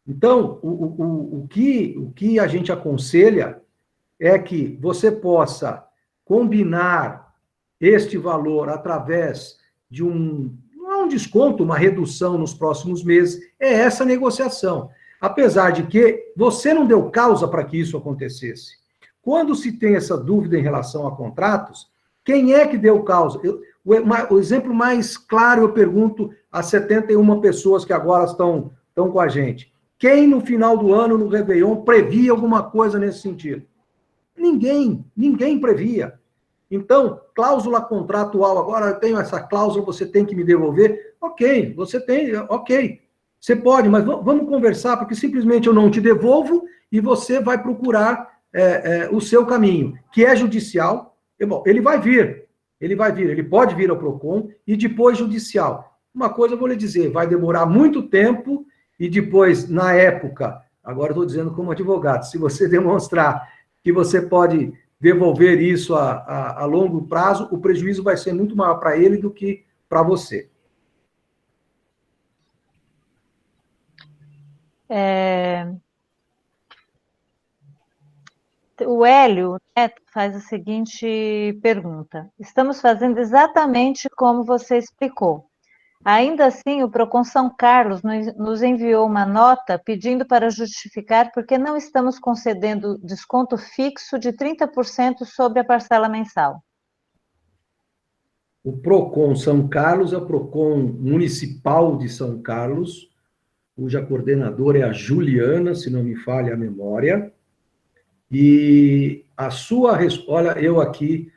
Então, o que a gente aconselha é que você possa combinar este valor através de não é um desconto, uma redução nos próximos meses, é essa negociação. Apesar de que você não deu causa para que isso acontecesse. Quando se tem essa dúvida em relação a contratos, quem é que deu causa? O exemplo mais claro, eu pergunto às 71 pessoas que agora estão com a gente. Quem no final do ano, no Réveillon, previa alguma coisa nesse sentido? Ninguém previa. Então, cláusula contratual, agora eu tenho essa cláusula, você tem que me devolver. Ok, você tem, ok. Você pode, mas vamos conversar, porque simplesmente eu não te devolvo e você vai procurar o seu caminho, que é judicial. Bom, ele pode vir ao PROCON e depois judicial. Uma coisa eu vou lhe dizer, vai demorar muito tempo e depois, na época, agora eu estou dizendo como advogado, se você demonstrar que você pode devolver isso a longo prazo, o prejuízo vai ser muito maior para ele do que para você. O Hélio faz a seguinte pergunta. Estamos fazendo exatamente como você explicou. Ainda assim, o PROCON São Carlos nos enviou uma nota pedindo para justificar porque não estamos concedendo desconto fixo de 30% sobre a parcela mensal. O PROCON São Carlos é o PROCON Municipal de São Carlos, cuja coordenadora é a Juliana, se não me falha a memória. E a sua resposta, olha, eu aqui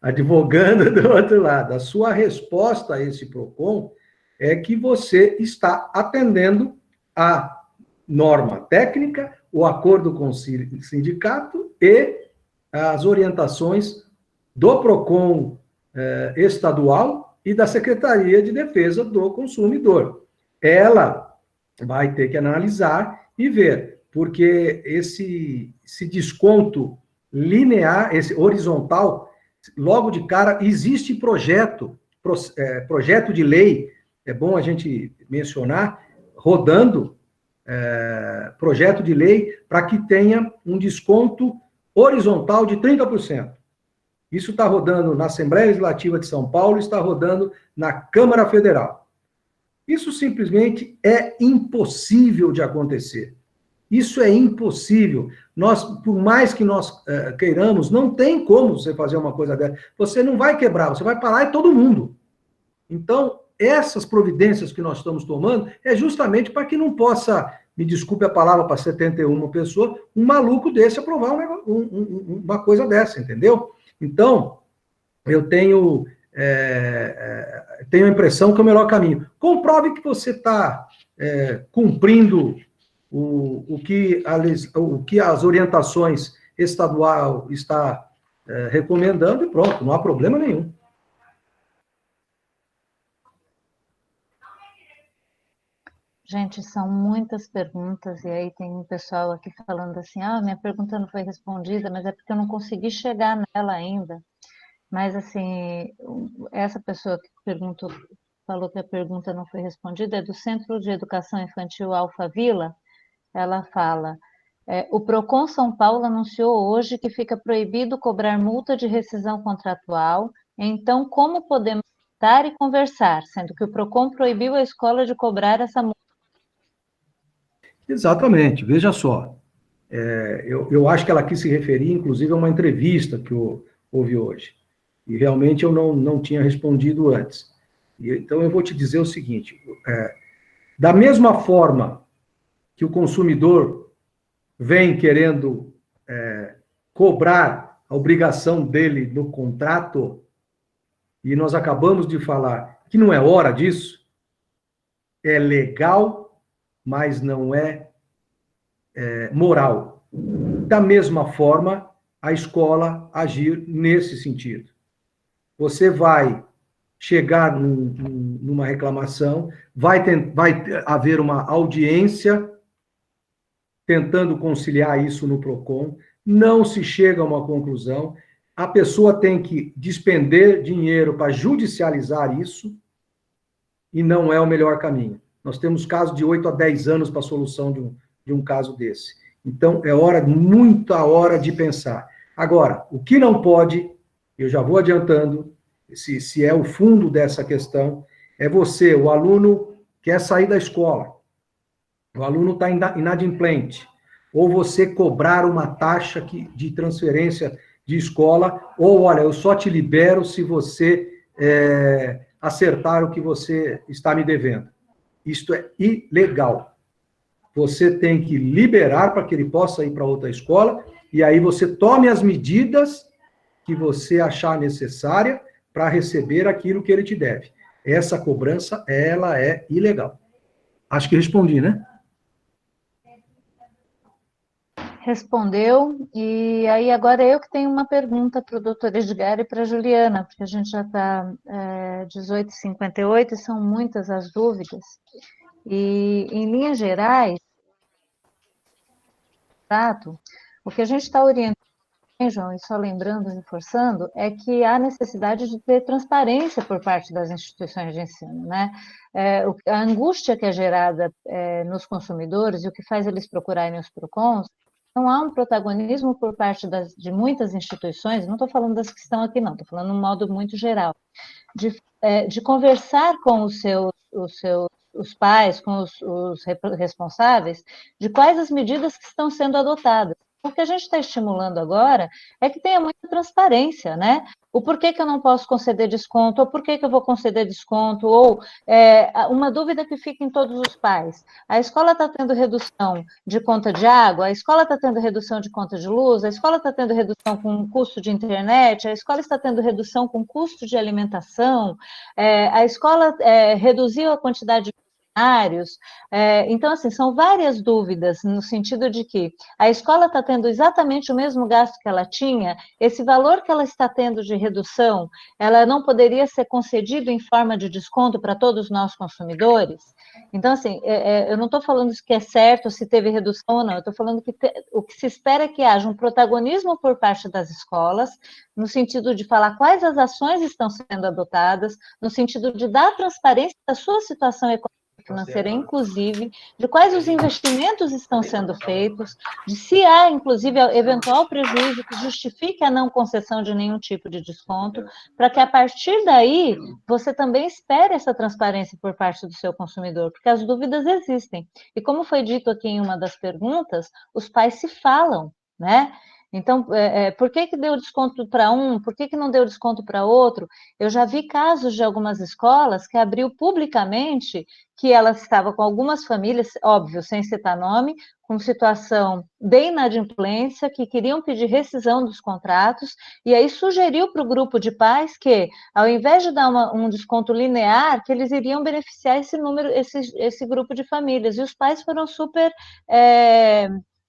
advogando do outro lado, a sua resposta a esse PROCON é que você está atendendo a norma técnica, o acordo com o sindicato e as orientações do PROCON estadual e da Secretaria de Defesa do Consumidor. Ela vai ter que analisar e ver, porque esse desconto linear, esse horizontal, logo de cara, existe projeto de lei, é bom a gente mencionar, rodando, projeto de lei para que tenha um desconto horizontal de 30%. Isso está rodando na Assembleia Legislativa de São Paulo, está rodando na Câmara Federal. Isso simplesmente é impossível de acontecer. Isso é impossível. Por mais que nós queiramos, não tem como você fazer uma coisa dessa. Você não vai quebrar, você vai parar em todo mundo. Então, essas providências que nós estamos tomando é justamente para que não possa, me desculpe a palavra para 71 pessoas, um maluco desse aprovar uma coisa dessa, entendeu? Então, eu tenho a impressão que é o melhor caminho. Comprove que você está cumprindo o que as orientações estadual está recomendando, e pronto, não há problema nenhum. Gente, são muitas perguntas, e aí tem um pessoal aqui falando assim, minha pergunta não foi respondida, mas é porque eu não consegui chegar nela ainda. Mas, assim, essa pessoa que perguntou, falou que a pergunta não foi respondida, é do Centro de Educação Infantil Alphaville. Ela fala, o Procon São Paulo anunciou hoje que fica proibido cobrar multa de rescisão contratual, então como podemos sentar e conversar, sendo que o Procon proibiu a escola de cobrar essa multa? Exatamente, veja só. Eu acho que ela quis se referir, inclusive, a uma entrevista que houve hoje. E realmente eu não tinha respondido antes. Então eu vou te dizer o seguinte: da mesma forma que o consumidor vem querendo cobrar a obrigação dele no contrato, e nós acabamos de falar que não é hora disso, é legal, mas não é moral. Da mesma forma, a escola agir nesse sentido. Você vai chegar numa reclamação, vai haver uma audiência tentando conciliar isso no Procon, não se chega a uma conclusão, a pessoa tem que despender dinheiro para judicializar isso, e não é o melhor caminho. Nós temos casos de 8 a 10 anos para a solução de um caso desse. Então, muita hora de pensar. Agora, o que não pode, eu já vou adiantando, se é o fundo dessa questão, é você, o aluno quer sair da escola, o aluno está inadimplente, ou você cobrar uma taxa de transferência de escola, ou, olha, eu só te libero se você acertar o que você está me devendo. Isto é ilegal. Você tem que liberar para que ele possa ir para outra escola, e aí você tome as medidas que você achar necessária para receber aquilo que ele te deve. Essa cobrança, ela é ilegal. Acho que respondi, né? Respondeu, e aí agora eu que tenho uma pergunta para o doutor Edgar e para a Juliana, porque a gente já está 18h58 e são muitas as dúvidas. E, em linhas gerais, o que a gente está orientando, João, e só lembrando, reforçando, é que há necessidade de ter transparência por parte das instituições de ensino, né? A angústia que é gerada nos consumidores e o que faz eles procurarem os PROCONs, não há um protagonismo por parte de muitas instituições, não estou falando das que estão aqui, não, estou falando de um modo muito geral, de conversar com os pais, com os responsáveis, de quais as medidas que estão sendo adotadas. O que a gente está estimulando agora é que tenha muita transparência, né? O porquê que eu não posso conceder desconto, ou por que eu vou conceder desconto, ou uma dúvida que fica em todos os pais. A escola está tendo redução de conta de água, a escola está tendo redução de conta de luz, a escola está tendo redução com custo de internet, a escola está tendo redução com custo de alimentação, a escola reduziu a quantidade de funcionários. Então, assim, são várias dúvidas no sentido de que a escola está tendo exatamente o mesmo gasto que ela tinha, esse valor que ela está tendo de redução, ela não poderia ser concedido em forma de desconto para todos nós consumidores? Então, assim, eu não estou falando que é certo, se teve redução ou não, eu estou falando que o que se espera é que haja um protagonismo por parte das escolas, no sentido de falar quais as ações estão sendo adotadas, no sentido de dar transparência da sua situação econômica financeira, inclusive, de quais os investimentos estão sendo feitos, de se há, inclusive, eventual prejuízo que justifique a não concessão de nenhum tipo de desconto, para que, a partir daí, você também espere essa transparência por parte do seu consumidor, porque as dúvidas existem. E como foi dito aqui em uma das perguntas, os pais se falam, né? Então, por que deu desconto para um? Por que não deu desconto para outro? Eu já vi casos de algumas escolas que abriu publicamente que ela estava com algumas famílias, óbvio, sem citar nome, com situação de inadimplência, que queriam pedir rescisão dos contratos, e aí sugeriu para o grupo de pais que, ao invés de dar um desconto linear, que eles iriam beneficiar esse grupo de famílias. E os pais foram super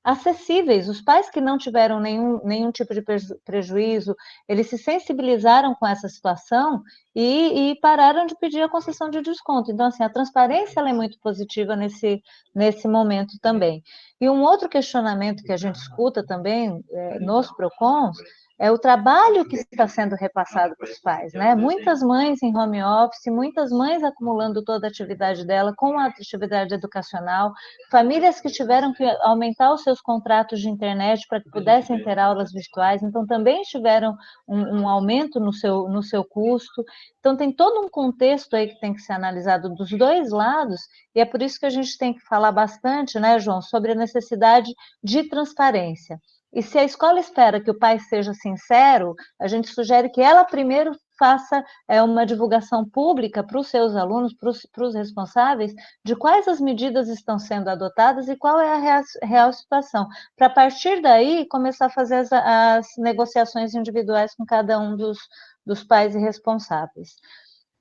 acessíveis. Os pais que não tiveram nenhum tipo de prejuízo, eles se sensibilizaram com essa situação e pararam de pedir a concessão de desconto. Então, assim, a transparência ela é muito positiva nesse momento também. E um outro questionamento que a gente escuta também nos PROCONs é o trabalho que está sendo repassado para os pais, né? Muitas mães em home office, muitas mães acumulando toda a atividade dela com a atividade educacional, famílias que tiveram que aumentar os seus contratos de internet para que pudessem ter aulas virtuais, então também tiveram um aumento no seu custo. Então tem todo um contexto aí que tem que ser analisado dos dois lados, e é por isso que a gente tem que falar bastante, né, João, sobre a necessidade de transparência. E se a escola espera que o pai seja sincero, a gente sugere que ela primeiro faça uma divulgação pública para os seus alunos, para os responsáveis, de quais as medidas estão sendo adotadas e qual é a real situação, para a partir daí começar a fazer as negociações individuais com cada um dos pais e responsáveis.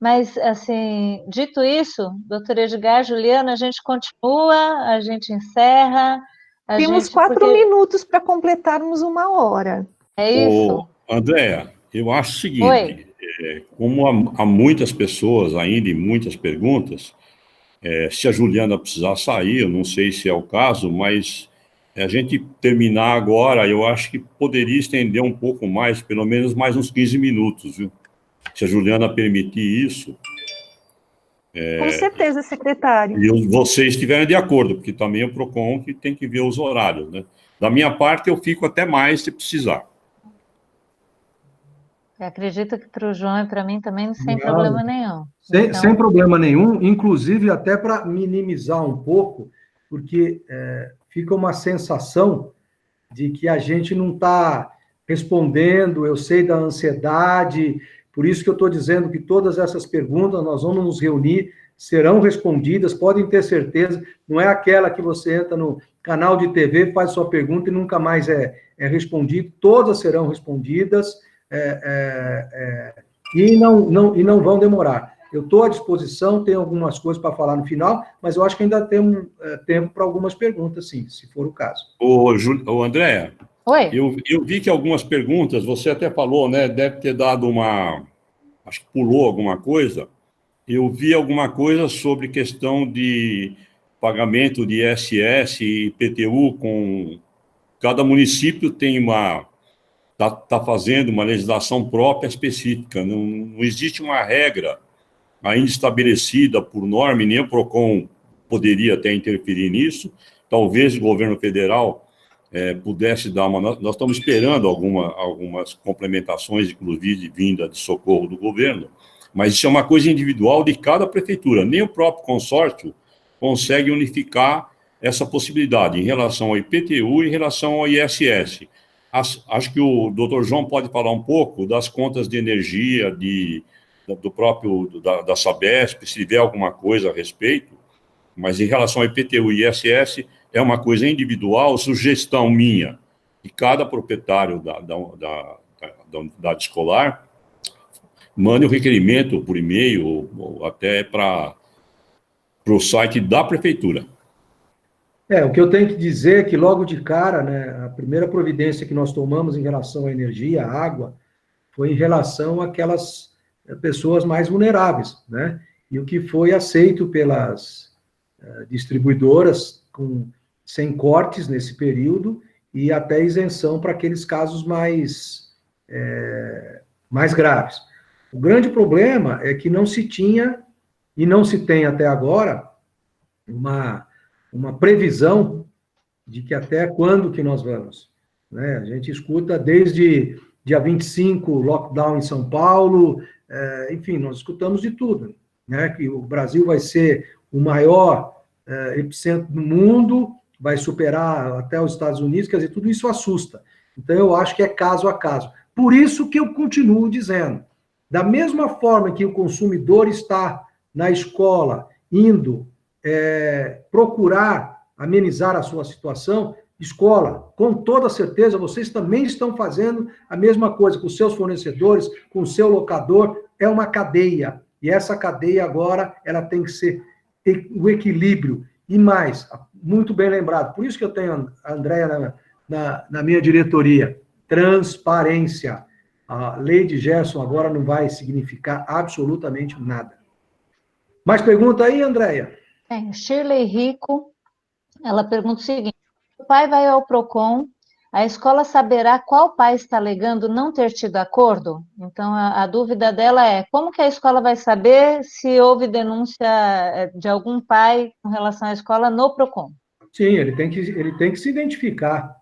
Mas, assim, dito isso, doutor Edgar, Juliana, a gente continua, a gente encerra... Temos 4 minutos para completarmos 1 hora. É isso? Andréa, eu acho o seguinte, como há muitas pessoas ainda e muitas perguntas, se a Juliana precisar sair, eu não sei se é o caso, mas a gente terminar agora, eu acho que poderia estender um pouco mais, pelo menos mais uns 15 minutos, viu? Se a Juliana permitir isso... Com certeza, secretário. E vocês estiverem de acordo, porque também o PROCON que tem que ver os horários, né? Da minha parte, eu fico até mais se precisar. Eu acredito que para o João e para mim também sem problema nenhum. Sem problema nenhum, inclusive até para minimizar um pouco, porque fica uma sensação de que a gente não está respondendo, eu sei da ansiedade... Por isso que eu estou dizendo que todas essas perguntas nós vamos nos reunir, serão respondidas, podem ter certeza, não é aquela que você entra no canal de TV, faz sua pergunta e nunca mais é respondido, todas serão respondidas e não vão demorar. Eu estou à disposição, tenho algumas coisas para falar no final, mas eu acho que ainda temos tempo para algumas perguntas, sim, se for o caso. Ô Andréa, oi. Eu vi que algumas perguntas, você até falou, né, deve ter dado acho que pulou alguma coisa. Eu vi alguma coisa sobre questão de pagamento de ISS e IPTU com... Cada município tem está fazendo uma legislação própria específica, não existe uma regra ainda estabelecida por norma, e nem o PROCON poderia até interferir nisso. Talvez o governo federal pudesse dar nós estamos esperando algumas complementações, inclusive vinda de socorro do governo, mas isso é uma coisa individual de cada prefeitura. Nem o próprio consórcio consegue unificar essa possibilidade em relação ao IPTU e em relação ao ISS. Acho que o doutor João pode falar um pouco das contas de energia, do próprio da Sabesp, se tiver alguma coisa a respeito, mas em relação ao IPTU e ISS, é uma coisa individual, sugestão minha, de cada proprietário da unidade escolar, mande o requerimento por e-mail ou até para o site da prefeitura. O que eu tenho que dizer é que logo de cara, né, a primeira providência que nós tomamos em relação à energia, à água, foi em relação àquelas pessoas mais vulneráveis, né? E o que foi aceito pelas distribuidoras sem cortes nesse período e até isenção para aqueles casos mais graves. O grande problema é que não se tinha, e não se tem até agora, uma previsão de que até quando que nós vamos. Né? A gente escuta desde dia 25, lockdown em São Paulo, enfim, nós escutamos de tudo. Né? Que o Brasil vai ser o maior epicentro do mundo, vai superar até os Estados Unidos, quer dizer, tudo isso assusta. Então, eu acho que é caso a caso. Por isso que eu continuo dizendo, da mesma forma que o consumidor está na escola indo procurar amenizar a sua situação, escola, com toda certeza, vocês também estão fazendo a mesma coisa com os seus fornecedores, com o seu locador, é uma cadeia. E essa cadeia agora, ela tem que ser o equilíbrio. E mais, muito bem lembrado, por isso que eu tenho a Andréia na minha diretoria, transparência. A lei de Gerson agora não vai significar absolutamente nada. Mais pergunta aí, Andréia? Shirley Rico, ela pergunta o seguinte: o pai vai ao PROCON, a escola saberá qual pai está alegando não ter tido acordo? Então, a dúvida dela é, como que a escola vai saber se houve denúncia de algum pai com relação à escola no PROCON? Sim, ele tem que se identificar.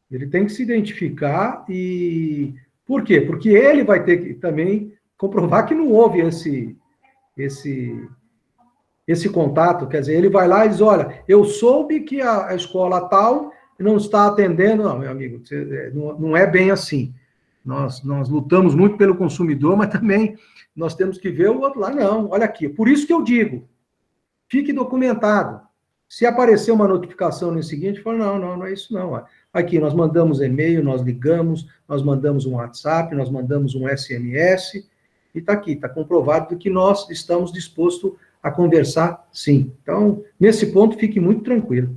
Ele tem que se identificar e... Por quê? Porque ele vai ter que também comprovar que não houve esse contato. Quer dizer, ele vai lá e diz, olha, eu soube que a escola tal não está atendendo. Não, meu amigo, não é bem assim. Nós lutamos muito pelo consumidor, mas também nós temos que ver o outro lado. Não, olha aqui. Por isso que eu digo, fique documentado. Se aparecer uma notificação no seguinte, fala, não é isso não. Aqui, nós mandamos e-mail, nós ligamos, nós mandamos um WhatsApp, nós mandamos um SMS, e está aqui, está comprovado que nós estamos dispostos a conversar, sim. Então, nesse ponto, fique muito tranquilo.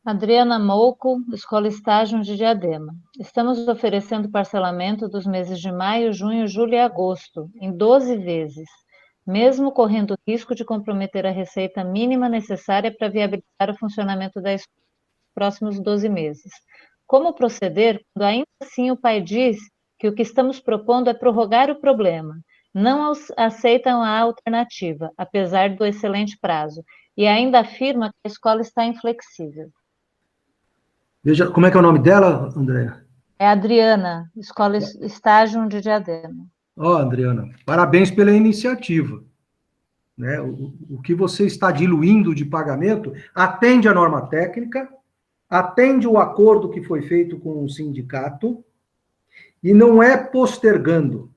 Adriana Mouco, Escola Estágio de Diadema. Estamos oferecendo parcelamento dos meses de maio, junho, julho e agosto, em 12 vezes, mesmo correndo o risco de comprometer a receita mínima necessária para viabilizar o funcionamento da escola nos próximos 12 meses. Como proceder quando ainda assim o pai diz que o que estamos propondo é prorrogar o problema? Não aceitam a alternativa, apesar do excelente prazo, e ainda afirma que a escola está inflexível. Veja, como é que é o nome dela, André? É Adriana, Escola Estágio de Diadema. Adriana, parabéns pela iniciativa. Né? O que você está diluindo de pagamento atende a norma técnica, atende o acordo que foi feito com o sindicato e não é postergando,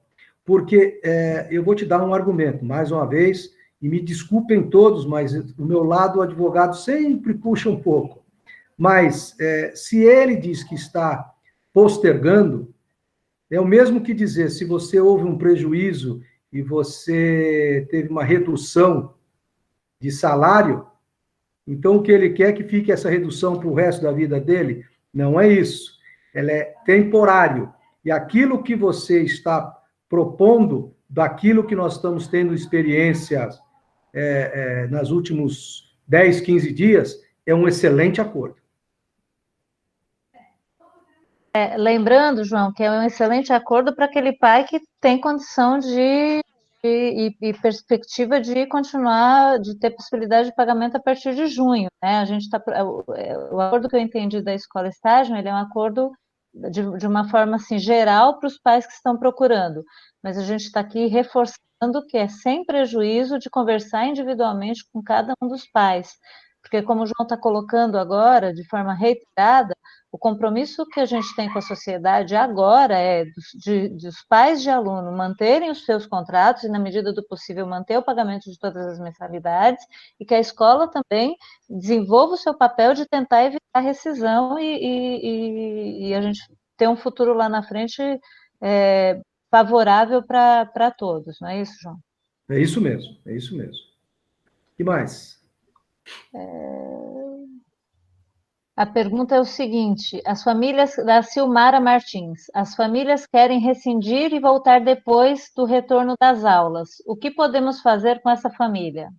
porque eu vou te dar um argumento, mais uma vez, e me desculpem todos, mas o meu lado, o advogado, sempre puxa um pouco. Mas se ele diz que está postergando, é o mesmo que dizer, se você houve um prejuízo e você teve uma redução de salário, então o que ele quer é que fique essa redução para o resto da vida dele? Não é isso. Ela é temporário. E aquilo que você está propondo, daquilo que nós estamos tendo experiências nos últimos 10, 15 dias, é um excelente acordo. Lembrando, João, que é um excelente acordo para aquele pai que tem condição e perspectiva de continuar, de ter possibilidade de pagamento a partir de junho, né? A gente o acordo que eu entendi da Escola Estágio, ele é um acordo de uma forma assim geral para os pais que estão procurando, mas a gente está aqui reforçando que é sem prejuízo de conversar individualmente com cada um dos pais, porque como o João está colocando agora, de forma reiterada, o compromisso que a gente tem com a sociedade agora é dos pais de aluno manterem os seus contratos e, na medida do possível, manter o pagamento de todas as mensalidades e que a escola também desenvolva o seu papel de tentar evitar a rescisão e a gente ter um futuro lá na frente favorável para todos, não é isso, João? É isso mesmo, é isso mesmo. O que mais? A pergunta é o seguinte, as famílias da Silmara Martins, as famílias querem rescindir e voltar depois do retorno das aulas. O que podemos fazer com essa família?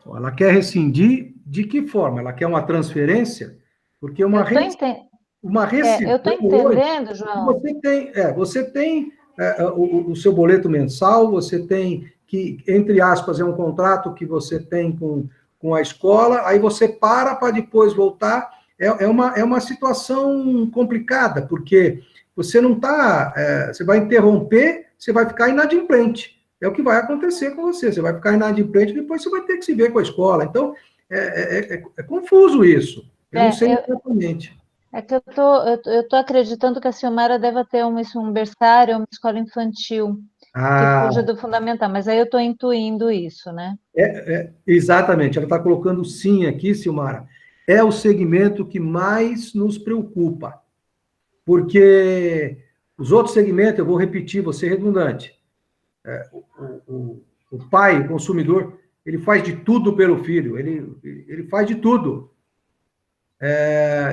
Ela quer rescindir de que forma? Ela quer uma transferência? Porque uma rescisão eu estou entendendo, hoje, João. Você tem o seu boleto mensal, você tem que, entre aspas, é um contrato que você tem com a escola, aí você para depois voltar. É uma situação complicada, porque você não está... você vai interromper, você vai ficar inadimplente. É o que vai acontecer com você. Você vai ficar inadimplente, depois você vai ter que se ver com a escola. Então, é confuso isso. Eu não sei exatamente. É que eu tô acreditando que a Silmara deve ter um berçário, uma escola infantil, que fuja do fundamental, mas aí eu estou intuindo isso, né? Exatamente, ela está colocando sim aqui, Silmara. É o segmento que mais nos preocupa, porque os outros segmentos, eu vou repetir, vou ser redundante. O pai, o consumidor, ele faz de tudo pelo filho, ele faz de tudo.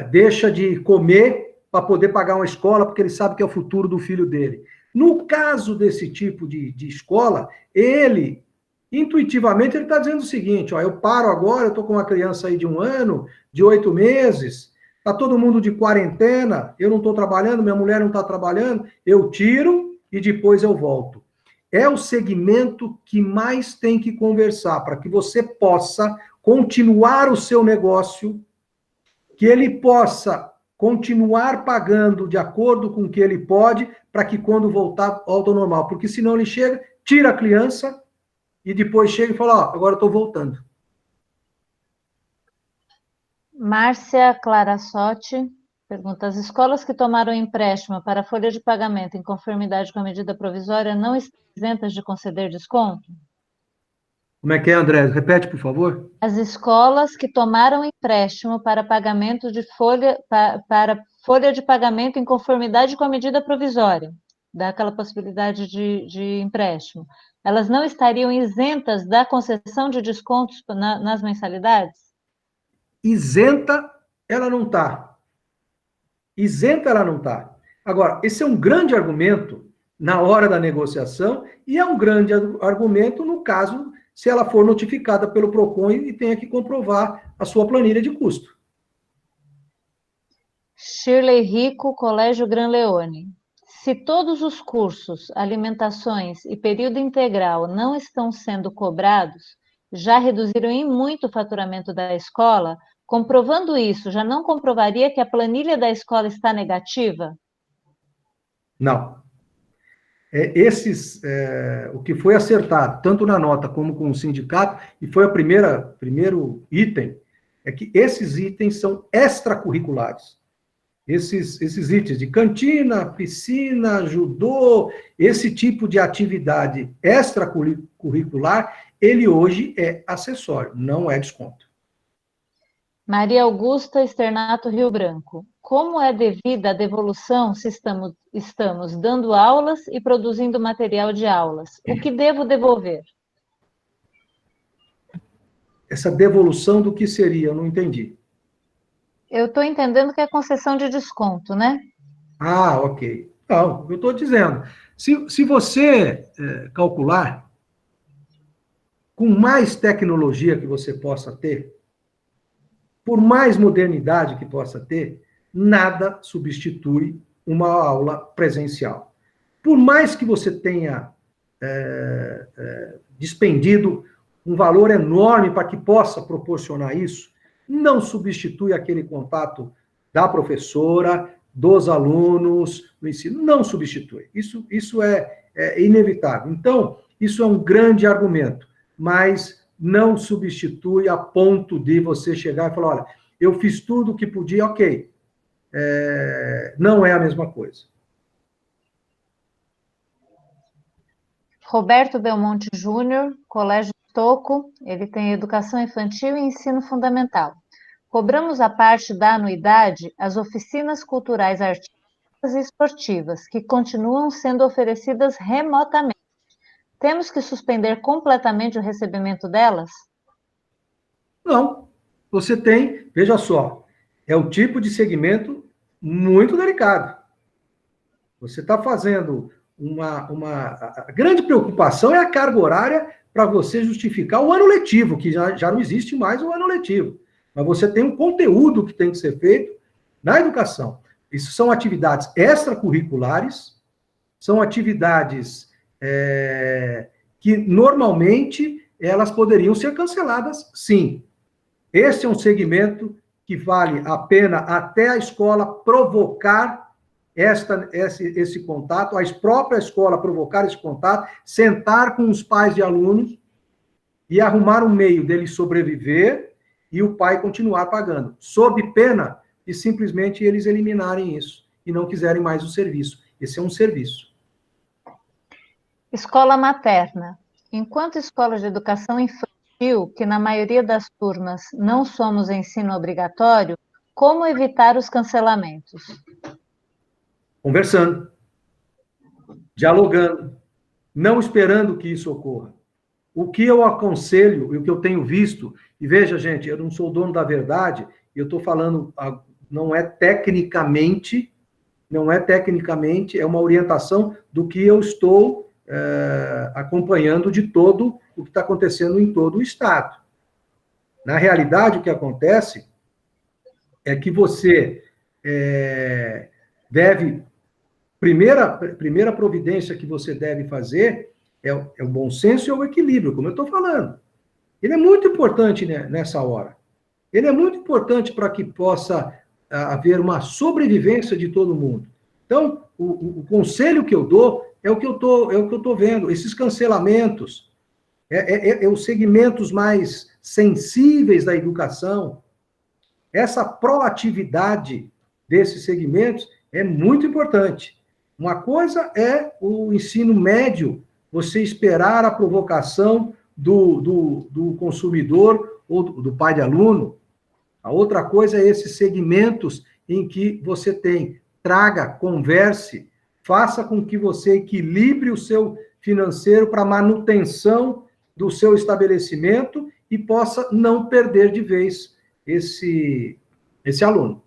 Deixa de comer para poder pagar uma escola, porque ele sabe que é o futuro do filho dele. No caso desse tipo de escola, ele, intuitivamente, ele está dizendo o seguinte, ó, eu paro agora, eu estou com uma criança aí de 1 ano, de 8 meses, está todo mundo de quarentena, eu não estou trabalhando, minha mulher não está trabalhando, eu tiro e depois eu volto. É o segmento que mais tem que conversar, para que você possa continuar o seu negócio, que ele possa continuar pagando de acordo com o que ele pode, para que quando voltar, volte ao normal. Porque senão ele chega, tira a criança, e depois chega e fala, ó, agora eu estou voltando. Márcia Clarassotti pergunta, as escolas que tomaram empréstimo para a folha de pagamento em conformidade com a medida provisória não estão isentas de conceder desconto? Como é que é, André? Repete, por favor. As escolas que tomaram empréstimo para pagamento de para folha de pagamento em conformidade com a medida provisória, dá aquela possibilidade de empréstimo, elas não estariam isentas da concessão de descontos nas mensalidades? Isenta, ela não está. Isenta, ela não está. Agora, esse é um grande argumento na hora da negociação e é um grande argumento no caso se ela for notificada pelo PROCON e tenha que comprovar a sua planilha de custo. Shirley Rico, Colégio Gran Leone. Se todos os cursos, alimentações e período integral não estão sendo cobrados, já reduziram em muito o faturamento da escola, comprovando isso, já não comprovaria que a planilha da escola está negativa? Não. O que foi acertado, tanto na nota como com o sindicato, e foi o primeiro item, é que esses itens são extracurriculares. Esses itens de cantina, piscina, judô, esse tipo de atividade extracurricular, ele hoje é acessório, não é desconto. Maria Augusta Externato Rio Branco. Como é devida a devolução se estamos dando aulas e produzindo material de aulas? O que devo devolver? Essa devolução do que seria? Eu não entendi. Eu estou entendendo que é concessão de desconto, né? Ah, ok. Não, eu estou dizendo, se você calcular, com mais tecnologia que você possa ter, por mais modernidade que possa ter, nada substitui uma aula presencial. Por mais que você tenha despendido um valor enorme para que possa proporcionar isso, não substitui aquele contato da professora, dos alunos, do ensino, não substitui. Isso é inevitável. Então, isso é um grande argumento, mas não substitui a ponto de você chegar e falar, olha, eu fiz tudo o que podia, ok. Não é a mesma coisa. Roberto Belmonte Júnior, Colégio Toco, ele tem educação infantil e ensino fundamental. Cobramos a parte da anuidade as oficinas culturais artísticas e esportivas, que continuam sendo oferecidas remotamente. Temos que suspender completamente o recebimento delas? Não. Você tem, veja só, é um tipo de segmento muito delicado. Você está fazendo a grande preocupação é a carga horária para você justificar o ano letivo, que já não existe mais o ano letivo. Mas você tem um conteúdo que tem que ser feito na educação. Isso são atividades extracurriculares, são atividades que normalmente elas poderiam ser canceladas, sim. Esse é um segmento que vale a pena até a escola provocar esse contato, a própria escola provocar esse contato, sentar com os pais de alunos e arrumar um meio dele sobreviver e o pai continuar pagando, sob pena e simplesmente eles eliminarem isso e não quiserem mais o serviço. Esse é um serviço. Escola materna. Enquanto escola de educação infantil, que na maioria das turmas não somos ensino obrigatório, como evitar os cancelamentos? Conversando, dialogando, não esperando que isso ocorra. O que eu aconselho e o que eu tenho visto, e veja, gente, eu não sou dono da verdade, eu estou falando, não é tecnicamente, é uma orientação do que eu estou acompanhando de todo o que está acontecendo em todo o Estado. Na realidade, o que acontece é que você deve, primeira providência que você deve fazer é o bom senso e o equilíbrio, como eu estou falando. Ele é muito importante, né, nessa hora. Ele é muito importante para que possa haver uma sobrevivência de todo mundo. Então, o conselho que eu dou é o que eu estou vendo. Esses cancelamentos, os segmentos mais sensíveis da educação, essa proatividade desses segmentos é muito importante. Uma coisa é o ensino médio, você esperar a provocação do consumidor ou do pai de aluno. A outra coisa é esses segmentos em que você traga, converse, faça com que você equilibre o seu financeiro para manutenção do seu estabelecimento e possa não perder de vez esse aluno.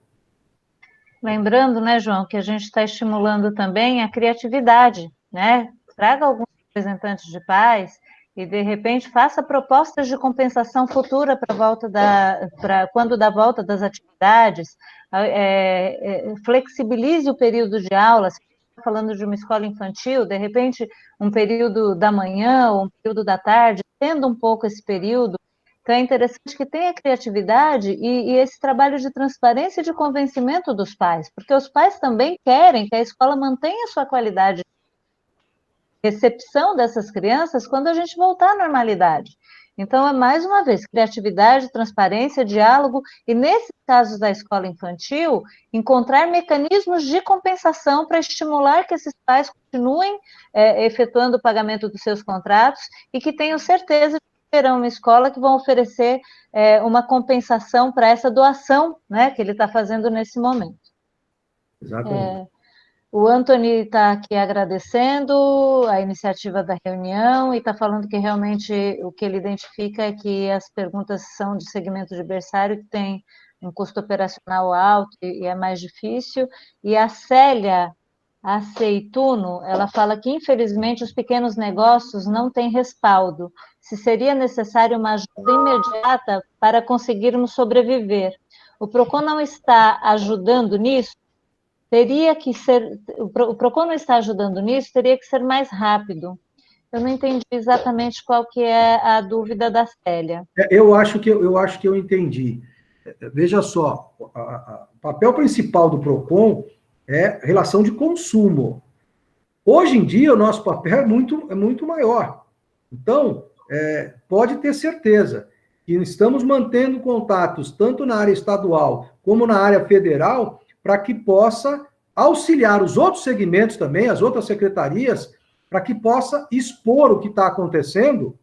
Lembrando, né, João, que a gente está estimulando também a criatividade, né? Traga alguns representantes de pais e, de repente, faça propostas de compensação futura para quando da volta das atividades, flexibilize o período de aula. Se está falando de uma escola infantil, de repente, um período da manhã ou um período da tarde, tendo um pouco esse período. Então, é interessante que tenha criatividade e esse trabalho de transparência e de convencimento dos pais, porque os pais também querem que a escola mantenha a sua qualidade de recepção dessas crianças quando a gente voltar à normalidade. Então, é mais uma vez, criatividade, transparência, diálogo, e nesses casos da escola infantil, encontrar mecanismos de compensação para estimular que esses pais continuem efetuando o pagamento dos seus contratos e que tenham certeza terão uma escola que vão oferecer uma compensação para essa doação, né, que ele está fazendo nesse momento. Exatamente. O Anthony está aqui agradecendo a iniciativa da reunião e está falando que realmente o que ele identifica é que as perguntas são de segmento de berçário, que tem um custo operacional alto e é mais difícil. E a Célia Aceituno, ela fala que, infelizmente, os pequenos negócios não têm respaldo. Se seria necessário uma ajuda imediata para conseguirmos sobreviver. O PROCON não está ajudando nisso? Teria que ser... O PROCON não está ajudando nisso? Teria que ser mais rápido. Eu não entendi exatamente qual que é a dúvida da Célia. Eu acho que eu entendi. Veja só, o papel principal do PROCON é relação de consumo. Hoje em dia, o nosso papel é muito maior. Então, pode ter certeza que estamos mantendo contatos tanto na área estadual como na área federal para que possa auxiliar os outros segmentos também, as outras secretarias, para que possa expor o que está acontecendo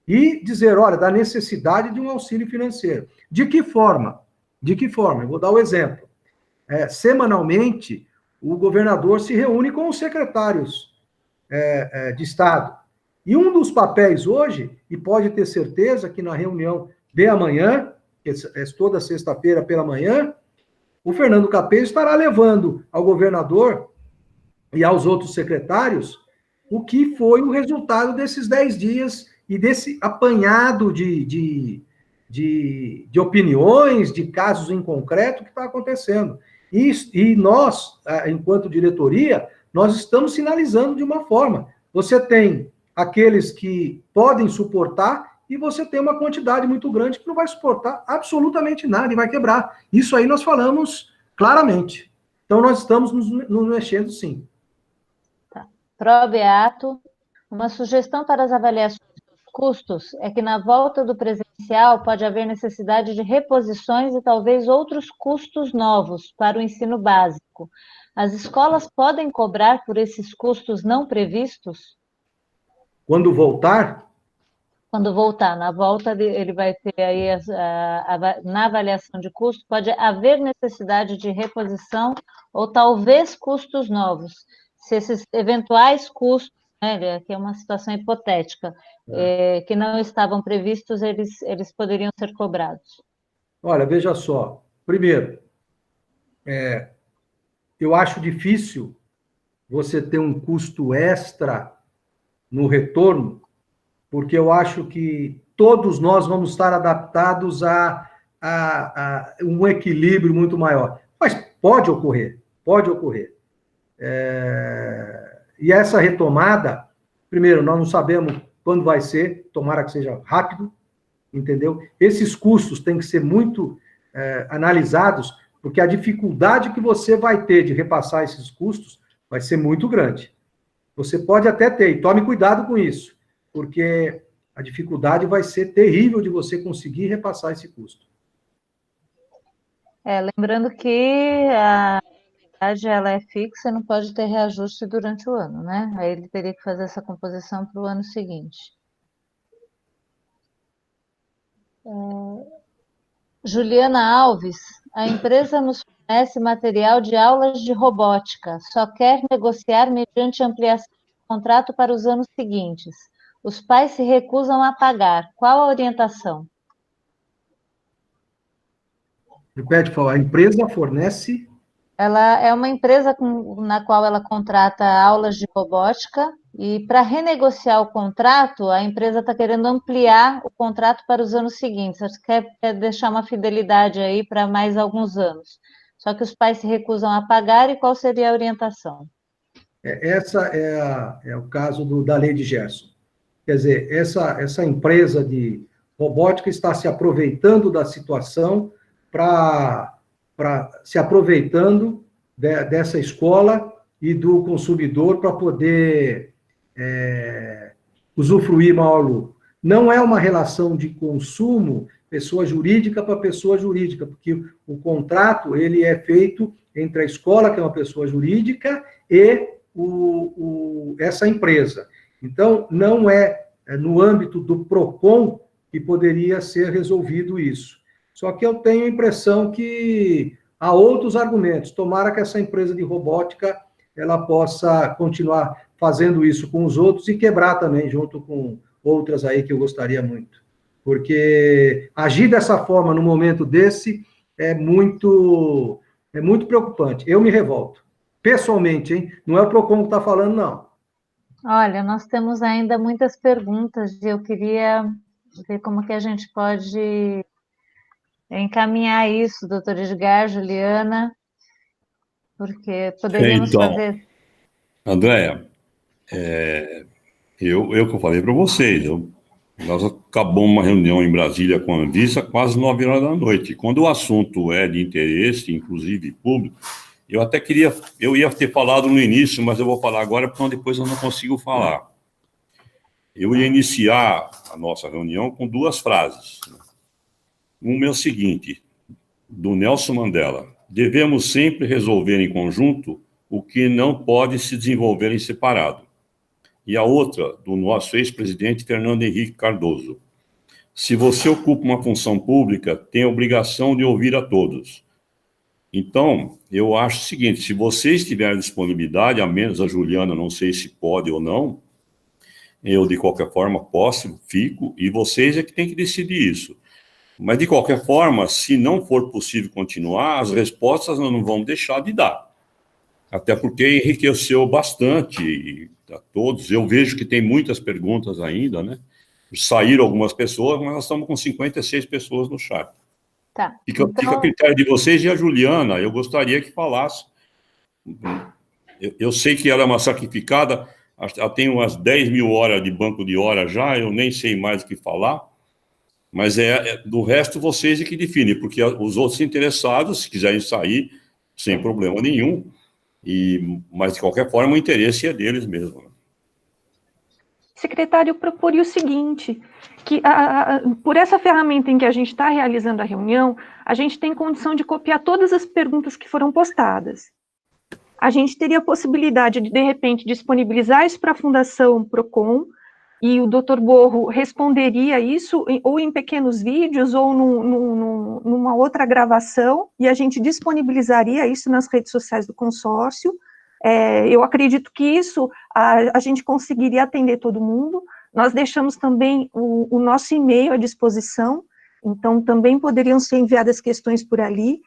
e dizer, olha, da necessidade de um auxílio financeiro. De que forma? Eu vou dar o exemplo. Semanalmente, o governador se reúne com os secretários de Estado. E um dos papéis hoje, e pode ter certeza que na reunião de amanhã, que é toda sexta-feira pela manhã, o Fernando Capês estará levando ao governador e aos outros secretários o que foi o resultado desses 10 dias e desse apanhado de opiniões, de casos em concreto que está acontecendo. E nós, enquanto diretoria, nós estamos sinalizando de uma forma. Você tem aqueles que podem suportar e você tem uma quantidade muito grande que não vai suportar absolutamente nada e vai quebrar. Isso aí nós falamos claramente. Então, nós estamos nos mexendo, sim. Tá. Probeato, uma sugestão para as avaliações dos custos é que na volta do presencial inicial, pode haver necessidade de reposições e talvez outros custos novos para o ensino básico. As escolas podem cobrar por esses custos não previstos? Quando voltar, Quando voltar, na volta ele vai ter aí, na avaliação de custo, pode haver necessidade de reposição ou talvez custos novos. Se esses eventuais custos, né, que é uma situação hipotética, que não estavam previstos, eles poderiam ser cobrados. olha, veja só. Primeiro, eu acho difícil você ter um custo extra no retorno, porque eu acho que todos nós vamos estar adaptados a um equilíbrio muito maior. Mas pode ocorrer, pode ocorrer. E essa retomada, primeiro, nós não sabemos quando vai ser, tomara que seja rápido, entendeu? Esses custos têm que ser muito analisados, porque a dificuldade que você vai ter de repassar esses custos vai ser muito grande. Você pode até ter, e tome cuidado com isso, porque a dificuldade vai ser terrível de você conseguir repassar esse custo. Lembrando que a unidade ela é fixa e não pode ter reajuste durante o ano, né? Aí ele teria que fazer essa composição para o ano seguinte. Juliana Alves, a empresa nos fornece material de aulas de robótica, só quer negociar mediante ampliação de contrato para os anos seguintes. Os pais se recusam a pagar. Qual a orientação? Repete, por favor, a empresa fornece... Ela é uma empresa na qual ela contrata aulas de robótica e para renegociar o contrato, a empresa está querendo ampliar o contrato para os anos seguintes. Quer deixar uma fidelidade aí para mais alguns anos. Só que os pais se recusam a pagar e qual seria a orientação? Essa é o caso da lei de Gerson. Quer dizer, essa empresa de robótica está se aproveitando da situação para se aproveitando dessa escola e do consumidor para poder usufruir maior lucro. Não é uma relação de consumo pessoa jurídica para pessoa jurídica, porque o contrato ele é feito entre a escola, que é uma pessoa jurídica, e essa empresa. Então, não é no âmbito do PROCON que poderia ser resolvido isso. Só que eu tenho a impressão que há outros argumentos. Tomara que essa empresa de robótica ela possa continuar fazendo isso com os outros e quebrar também, junto com outras aí que eu gostaria muito. Porque agir dessa forma, no momento desse, é muito preocupante. Eu me revolto. Pessoalmente, hein? Não é o PROCON que está falando, não. Olha, nós temos ainda muitas perguntas e eu queria ver como que a gente pode encaminhar isso, doutor Edgar, Juliana, porque poderíamos fazer... Andréia, eu que eu falei para vocês, nós acabamos uma reunião em Brasília com a Anvisa quase 9 horas da noite. Quando o assunto é de interesse, inclusive público, eu ia ter falado no início, mas eu vou falar agora, porque depois eu não consigo falar. Eu ia iniciar a nossa reunião com 2 frases. Uma é o seguinte, do Nelson Mandela: devemos sempre resolver em conjunto o que não pode se desenvolver em separado. E a outra, do nosso ex-presidente Fernando Henrique Cardoso: se você ocupa uma função pública, tem a obrigação de ouvir a todos. Então, eu acho o seguinte, se vocês tiverem disponibilidade, a menos a Juliana, não sei se pode ou não, eu, de qualquer forma, posso, fico, e vocês é que têm que decidir isso. Mas, de qualquer forma, se não for possível continuar, as respostas nós não vamos deixar de dar. Até porque enriqueceu bastante a todos. Eu vejo que tem muitas perguntas ainda, né? Saíram algumas pessoas, mas nós estamos com 56 pessoas no chat. Tá. Fica a critério de vocês. E a Juliana, eu gostaria que falasse. Eu sei que ela é uma sacrificada, ela tem umas 10 mil horas de banco de horas já, eu nem sei mais o que falar, mas do resto vocês é que definem, porque os outros interessados, se quiserem sair, sem problema nenhum, mas de qualquer forma o interesse é deles mesmo. Secretário, procure o seguinte, que por essa ferramenta em que a gente está realizando a reunião, a gente tem condição de copiar todas as perguntas que foram postadas. A gente teria a possibilidade de repente, disponibilizar isso para a Fundação Procon, e o Dr. Borro responderia isso, ou em pequenos vídeos, ou numa outra gravação, e a gente disponibilizaria isso nas redes sociais do consórcio. Eu acredito que isso a gente conseguiria atender todo mundo. Nós deixamos também o nosso e-mail à disposição, então também poderiam ser enviadas questões por ali,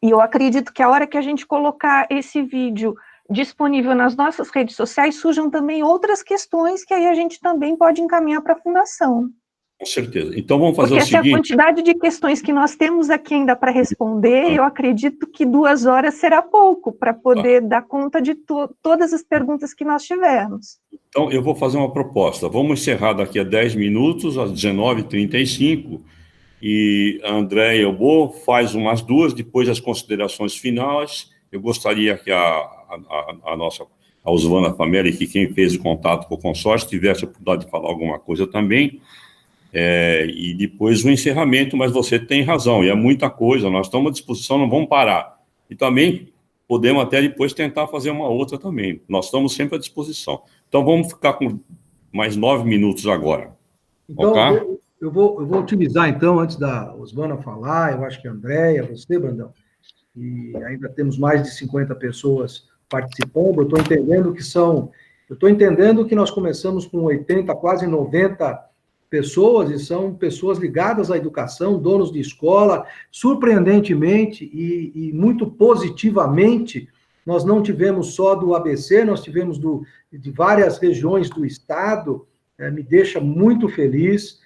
e eu acredito que a hora que a gente colocar esse vídeo disponível nas nossas redes sociais, surjam também outras questões que aí a gente também pode encaminhar para a Fundação. Com certeza. Então vamos fazer Porque o seguinte... a quantidade de questões que nós temos aqui ainda para responder, eu acredito que 2 horas será pouco para poder dar conta de todas as perguntas que nós tivermos. Então eu vou fazer uma proposta. Vamos encerrar daqui a 10 minutos, às 19h35, e a Andréia Bo faz umas 2, depois as considerações finais. Eu gostaria que a Osvana Fameli, que quem fez o contato com o consórcio, tivesse a oportunidade de falar alguma coisa também, e depois o encerramento, mas você tem razão, e é muita coisa, nós estamos à disposição, não vamos parar. E também podemos até depois tentar fazer uma outra também, nós estamos sempre à disposição. Então vamos ficar com mais 9 minutos agora. Então, okay? eu vou utilizar, então, antes da Osvana falar, eu acho que a Andréia, você, Brandão, e ainda temos mais de 50 pessoas participando, eu estou entendendo que nós começamos com 80, quase 90 pessoas, e são pessoas ligadas à educação, donos de escola, surpreendentemente e muito positivamente, nós não tivemos só do ABC, nós tivemos de várias regiões do estado, me deixa muito feliz,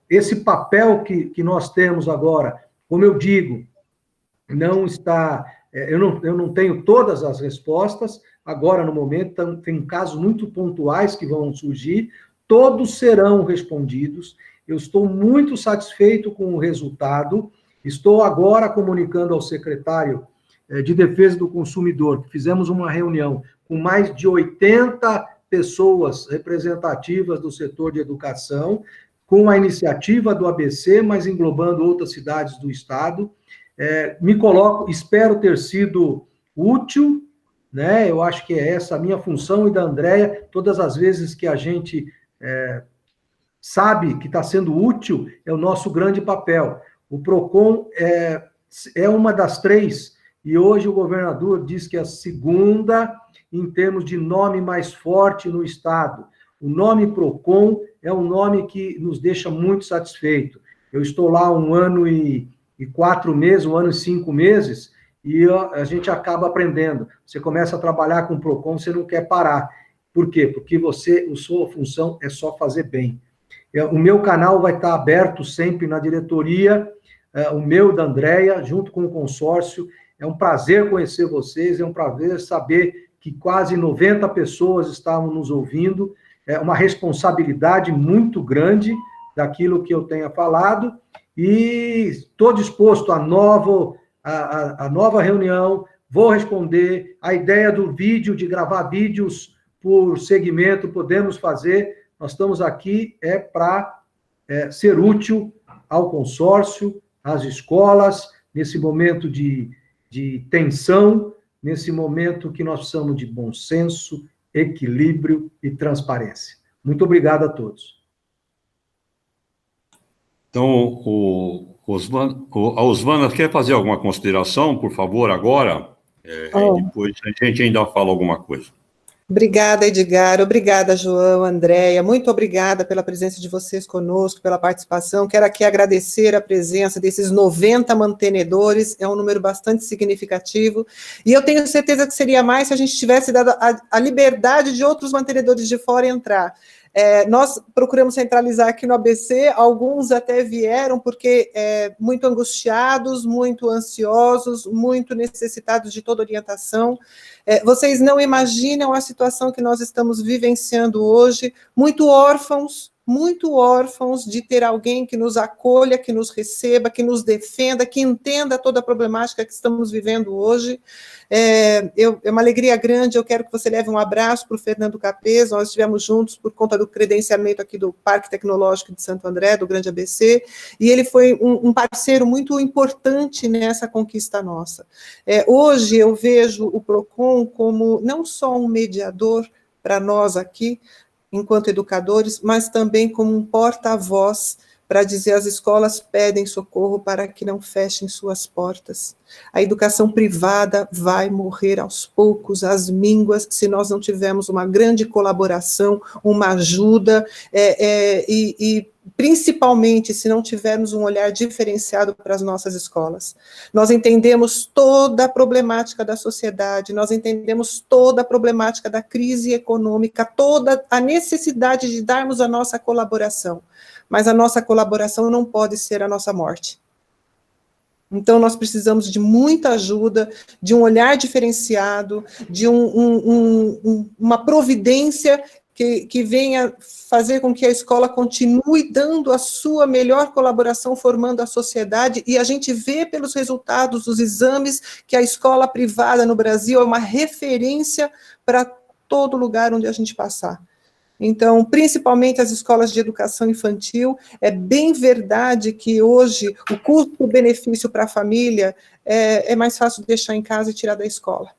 esse papel que nós temos agora, como eu digo, não está, eu não tenho todas as respostas, agora no momento tem casos muito pontuais que vão surgir, todos serão respondidos, eu estou muito satisfeito com o resultado, estou agora comunicando ao secretário de Defesa do Consumidor, que fizemos uma reunião com mais de 80 pessoas representativas do setor de educação, com a iniciativa do ABC, mas englobando outras cidades do estado, me coloco, espero ter sido útil, né? Eu acho que é essa a minha função e da Andréia, todas as vezes que a gente sabe que está sendo útil, é o nosso grande papel. O PROCON é uma das 3, e hoje o governador diz que é a 2ª em termos de nome mais forte no estado. O nome PROCON é um nome que nos deixa muito satisfeito. Eu estou lá 1 ano e 4 meses, 1 ano e 5 meses, e a gente acaba aprendendo. Você começa a trabalhar com o PROCON, você não quer parar. Por quê? Porque a sua função é só fazer bem. O meu canal vai estar aberto sempre na diretoria, o meu da Andréia, junto com o consórcio. É um prazer conhecer vocês, é um prazer saber que quase 90 pessoas estavam nos ouvindo. É uma responsabilidade muito grande daquilo que eu tenha falado, e estou disposto a nova reunião, vou responder. A ideia do vídeo, de gravar vídeos por segmento, podemos fazer. Nós estamos aqui para ser útil ao consórcio, às escolas, nesse momento de tensão, nesse momento que nós precisamos de bom senso, equilíbrio e transparência. Muito obrigado a todos. Então, a Osvana quer fazer alguma consideração, por favor, agora? E depois a gente ainda fala alguma coisa. Obrigada, Edgar. Obrigada, João, Andréia. Muito obrigada pela presença de vocês conosco, pela participação. Quero aqui agradecer a presença desses 90 mantenedores, é um número bastante significativo, e eu tenho certeza que seria mais se a gente tivesse dado a liberdade de outros mantenedores de fora entrar. Nós procuramos centralizar aqui no ABC, alguns até vieram porque muito angustiados, muito ansiosos, muito necessitados de toda orientação. Vocês não imaginam a situação que nós estamos vivenciando hoje, muito órfãos, muito órfãos de ter alguém que nos acolha, que nos receba, que nos defenda, que entenda toda a problemática que estamos vivendo hoje. É uma alegria grande, eu quero que você leve um abraço para o Fernando Capês, nós estivemos juntos por conta do credenciamento aqui do Parque Tecnológico de Santo André, do Grande ABC, e ele foi um parceiro muito importante nessa conquista nossa. Hoje eu vejo o PROCON como não só um mediador para nós aqui, enquanto educadores, mas também como um porta-voz para dizer as escolas pedem socorro para que não fechem suas portas. A educação privada vai morrer aos poucos, às mínguas, se nós não tivermos uma grande colaboração, uma ajuda, e principalmente se não tivermos um olhar diferenciado para as nossas escolas. Nós entendemos toda a problemática da sociedade, nós entendemos toda a problemática da crise econômica, toda a necessidade de darmos a nossa colaboração, mas a nossa colaboração não pode ser a nossa morte. Então, nós precisamos de muita ajuda, de um olhar diferenciado, de uma providência que venha fazer com que a escola continue dando a sua melhor colaboração, formando a sociedade, e a gente vê pelos resultados dos exames que a escola privada no Brasil é uma referência para todo lugar onde a gente passar. Então, principalmente as escolas de educação infantil, é bem verdade que hoje o custo-benefício para a família é mais fácil deixar em casa e tirar da escola.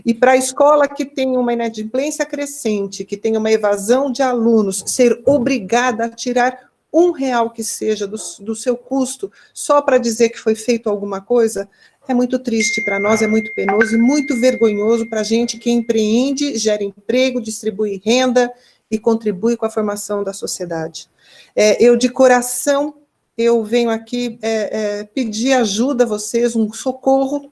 E para a escola que tem uma inadimplência crescente, que tem uma evasão de alunos, ser obrigada a tirar R$1 que seja do seu custo, só para dizer que foi feito alguma coisa, é muito triste para nós, é muito penoso e muito vergonhoso para a gente que empreende, gera emprego, distribui renda e contribui com a formação da sociedade. Eu, de coração, eu venho aqui pedir ajuda a vocês, um socorro.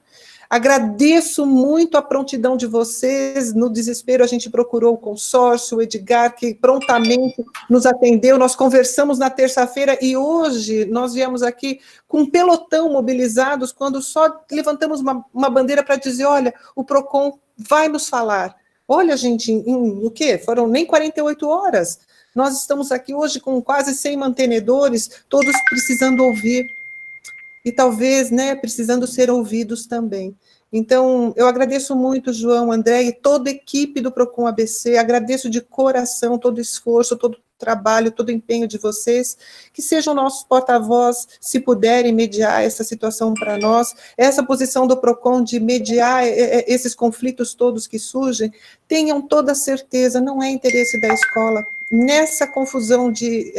Agradeço muito a prontidão de vocês, no desespero a gente procurou o consórcio, o Edgar, que prontamente nos atendeu, nós conversamos na terça-feira, e hoje nós viemos aqui com um pelotão mobilizados, quando só levantamos uma bandeira para dizer, olha, o PROCON vai nos falar. Olha, gente, o quê? Foram nem 48 horas. Nós estamos aqui hoje com quase 100 mantenedores, todos precisando ouvir. E talvez, precisando ser ouvidos também. Então, eu agradeço muito, João, André e toda a equipe do PROCON ABC, agradeço de coração todo o esforço, todo o trabalho, todo o empenho de vocês, que sejam nossos porta-voz, se puderem mediar essa situação para nós, essa posição do PROCON de mediar esses conflitos todos que surgem, tenham toda a certeza, não é interesse da escola, nessa confusão de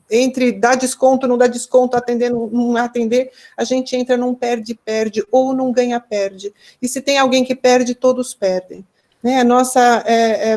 entre dar desconto, não dar desconto, atender, não atender, a gente entra num perde-perde, ou num ganha-perde. E se tem alguém que perde, todos perdem. A nossa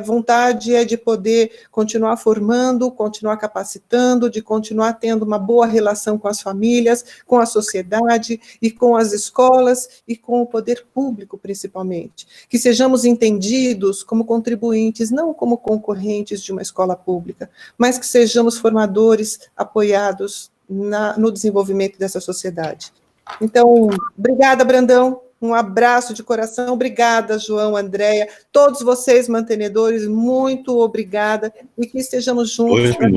vontade é de poder continuar formando, continuar capacitando, de continuar tendo uma boa relação com as famílias, com a sociedade, e com as escolas, e com o poder público, principalmente. Que sejamos entendidos como contribuintes, não como concorrentes de uma escola pública, mas que sejamos formadores apoiados no desenvolvimento dessa sociedade. Então, obrigada, Brandão. Um abraço de coração, obrigada, João, Andréia, todos vocês, mantenedores, muito obrigada, e que estejamos juntos para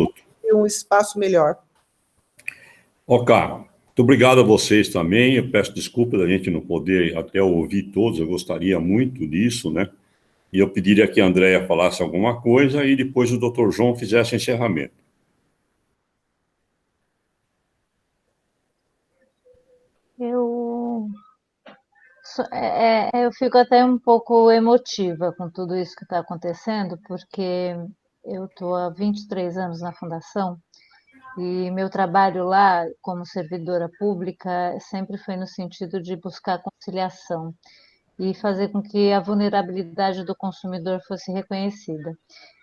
ter um espaço melhor. Ok, muito obrigado a vocês também, eu peço desculpa da gente não poder até ouvir todos, eu gostaria muito disso, e eu pediria que a Andréia falasse alguma coisa, e depois o Dr. João fizesse o encerramento. Eu fico até um pouco emotiva com tudo isso que está acontecendo, porque eu estou há 23 anos na Fundação e meu trabalho lá, como servidora pública, sempre foi no sentido de buscar conciliação e fazer com que a vulnerabilidade do consumidor fosse reconhecida.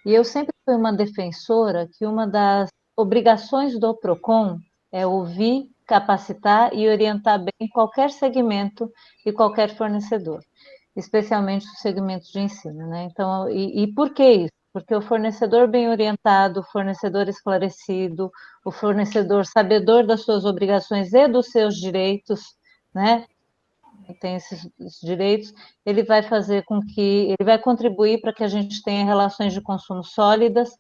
E eu sempre fui uma defensora que uma das obrigações do PROCON é ouvir, capacitar e orientar bem qualquer segmento e qualquer fornecedor, especialmente os segmentos de ensino, Então, e por que isso? Porque o fornecedor bem orientado, o fornecedor esclarecido, o fornecedor sabedor das suas obrigações e dos seus direitos, tem esses direitos, ele vai fazer com que, ele vai contribuir para que a gente tenha relações de consumo sólidas,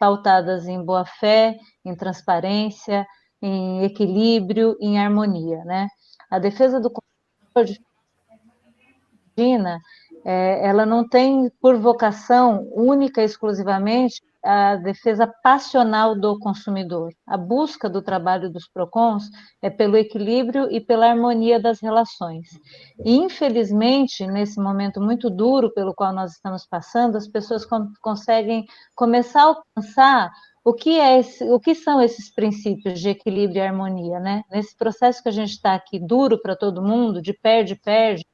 pautadas em boa-fé, em transparência, em equilíbrio, em harmonia, né? A defesa do consumidor ela não tem por vocação única e exclusivamente a defesa passional do consumidor. A busca do trabalho dos PROCONs é pelo equilíbrio e pela harmonia das relações. E, infelizmente, nesse momento muito duro pelo qual nós estamos passando, as pessoas conseguem começar a alcançar o que são esses princípios de equilíbrio e harmonia, né? Nesse processo que a gente está aqui duro para todo mundo, de perde-perde,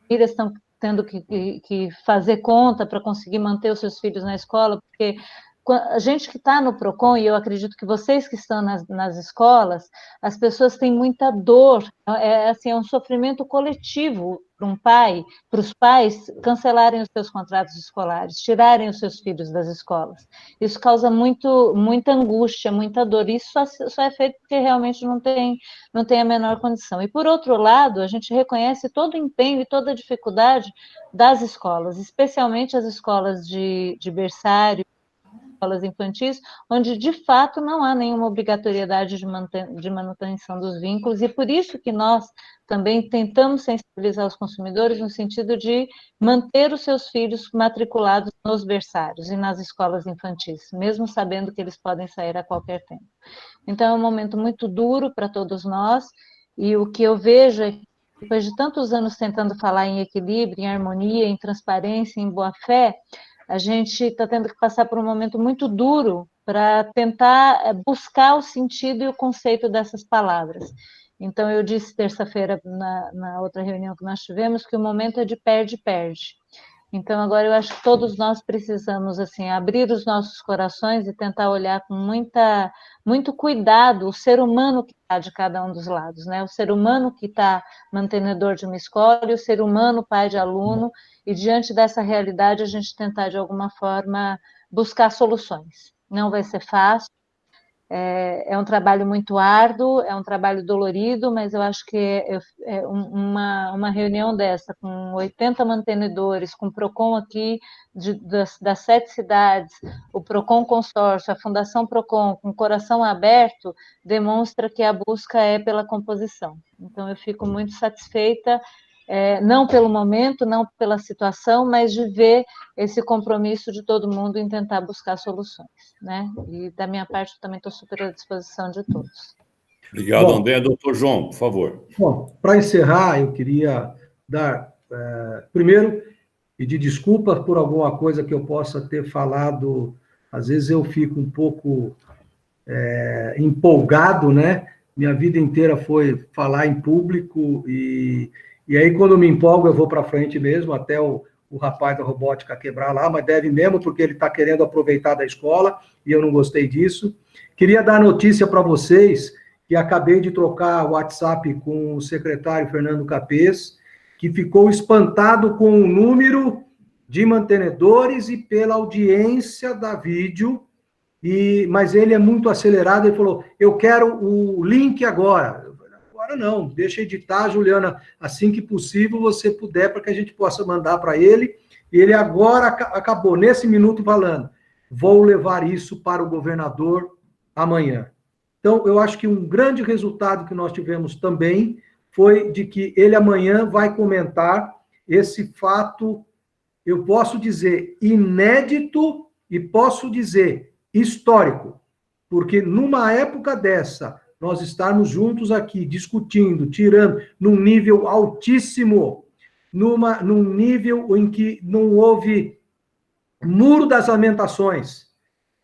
famílias estão tendo que fazer conta para conseguir manter os seus filhos na escola, porque a gente que está no PROCON, e eu acredito que vocês que estão nas escolas, as pessoas têm muita dor, é um sofrimento coletivo para um pai, para os pais cancelarem os seus contratos escolares, tirarem os seus filhos das escolas. Isso causa muita angústia, muita dor. Isso só é feito porque realmente não tem a menor condição. E, por outro lado, a gente reconhece todo o empenho e toda a dificuldade das escolas, especialmente as escolas de berçário, escolas infantis, onde de fato não há nenhuma obrigatoriedade de manutenção dos vínculos, e por isso que nós também tentamos sensibilizar os consumidores no sentido de manter os seus filhos matriculados nos berçários e nas escolas infantis, mesmo sabendo que eles podem sair a qualquer tempo. Então, é um momento muito duro para todos nós, e o que eu vejo é que, depois de tantos anos tentando falar em equilíbrio, em harmonia, em transparência, em boa-fé, a gente está tendo que passar por um momento muito duro para tentar buscar o sentido e o conceito dessas palavras. Então, eu disse terça-feira, na outra reunião que nós tivemos, que o momento é de perde-perde. Então, agora eu acho que todos nós precisamos assim, abrir os nossos corações e tentar olhar com muito cuidado o ser humano que está de cada um dos lados, né? O ser humano que está mantenedor de uma escola e o ser humano pai de aluno, e diante dessa realidade a gente tentar de alguma forma buscar soluções. Não vai ser fácil, é um trabalho muito árduo, é um trabalho dolorido, mas eu acho que uma reunião dessa, com 80 mantenedores, com o PROCON aqui das 7 cidades, o PROCON Consórcio, a Fundação PROCON, com o coração aberto, demonstra que a busca é pela composição. Então, eu fico muito satisfeita, não pelo momento, não pela situação, mas de ver esse compromisso de todo mundo em tentar buscar soluções, né? E da minha parte, eu também estou super à disposição de todos. Obrigado, André. Doutor João, por favor. Bom, para encerrar, eu queria dar, primeiro, pedir desculpa por alguma coisa que eu possa ter falado. Às vezes eu fico um pouco empolgado, né? Minha vida inteira foi falar em público e aí, quando eu me empolgo, eu vou para frente mesmo, até o rapaz da robótica quebrar lá, mas deve mesmo, porque ele está querendo aproveitar da escola, e eu não gostei disso. Queria dar notícia para vocês, que acabei de trocar o WhatsApp com o secretário Fernando Capês, que ficou espantado com o número de mantenedores e pela audiência da vídeo, mas ele é muito acelerado, ele falou, eu quero o link agora. Agora não, deixa editar, Juliana, assim que possível você puder, para que a gente possa mandar para ele. E ele agora acabou, nesse minuto, falando, vou levar isso para o governador amanhã. Então, eu acho que um grande resultado que nós tivemos também foi de que ele amanhã vai comentar esse fato, eu posso dizer, inédito e posso dizer histórico, porque numa época dessa, nós estarmos juntos aqui, discutindo, tirando, num nível altíssimo, num nível em que não houve muro das lamentações,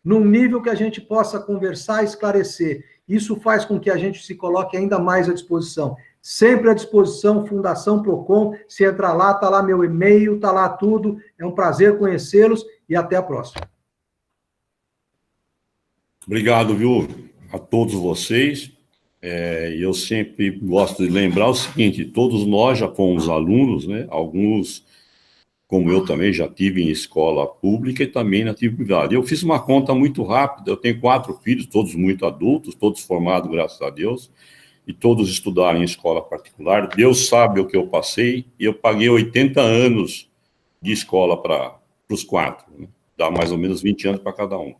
num nível que a gente possa conversar e esclarecer. Isso faz com que a gente se coloque ainda mais à disposição. Sempre à disposição, Fundação PROCON, se entrar lá, está lá meu e-mail, está lá tudo. É um prazer conhecê-los e até a próxima. Obrigado, viu, a todos vocês. Eu sempre gosto de lembrar o seguinte, todos nós já fomos alunos, né? Alguns, como eu também, já tive em escola pública e também na tive privada. Eu fiz uma conta muito rápida, eu tenho 4 filhos, todos muito adultos, todos formados, graças a Deus, e todos estudaram em escola particular. Deus sabe o que eu passei, e eu paguei 80 anos de escola para os 4, né? Dá mais ou menos 20 anos para cada um.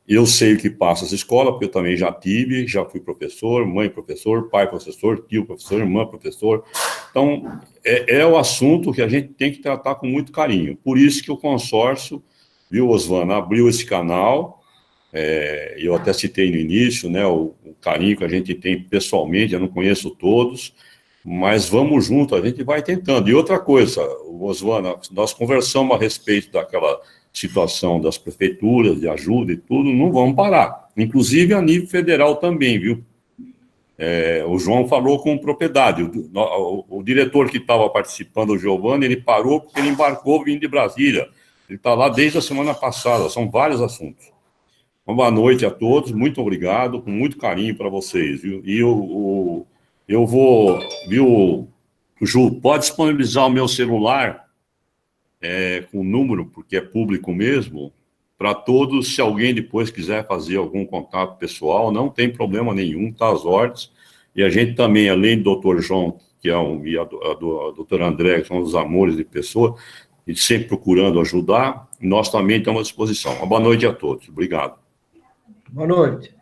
Eu sei o que passa essa escola, porque eu também já tive, já fui professor, mãe professor, pai professor, tio professor, irmã professor. Então, é o assunto que a gente tem que tratar com muito carinho. Por isso que o consórcio, viu, Osvana, abriu esse canal. Eu até citei no início, né, o carinho que a gente tem pessoalmente, eu não conheço todos, mas vamos junto, a gente vai tentando. E outra coisa, Osvana, nós conversamos a respeito daquela situação das prefeituras, de ajuda e tudo, não vamos parar. Inclusive a nível federal também, viu? O João falou com propriedade. O diretor que estava participando, o Giovanni, ele parou porque ele embarcou vindo de Brasília. Ele está lá desde a semana passada, são vários assuntos. Uma boa noite a todos, muito obrigado, com muito carinho para vocês, viu? E eu vou, viu, Ju, pode disponibilizar o meu celular com o número, porque é público mesmo, para todos, se alguém depois quiser fazer algum contato pessoal, não tem problema nenhum, tá às ordens. E a gente também, além do Dr. João, que é e a doutora André, que são os amores de pessoa, e sempre procurando ajudar, nós também estamos à disposição. Uma boa noite a todos. Obrigado. Boa noite.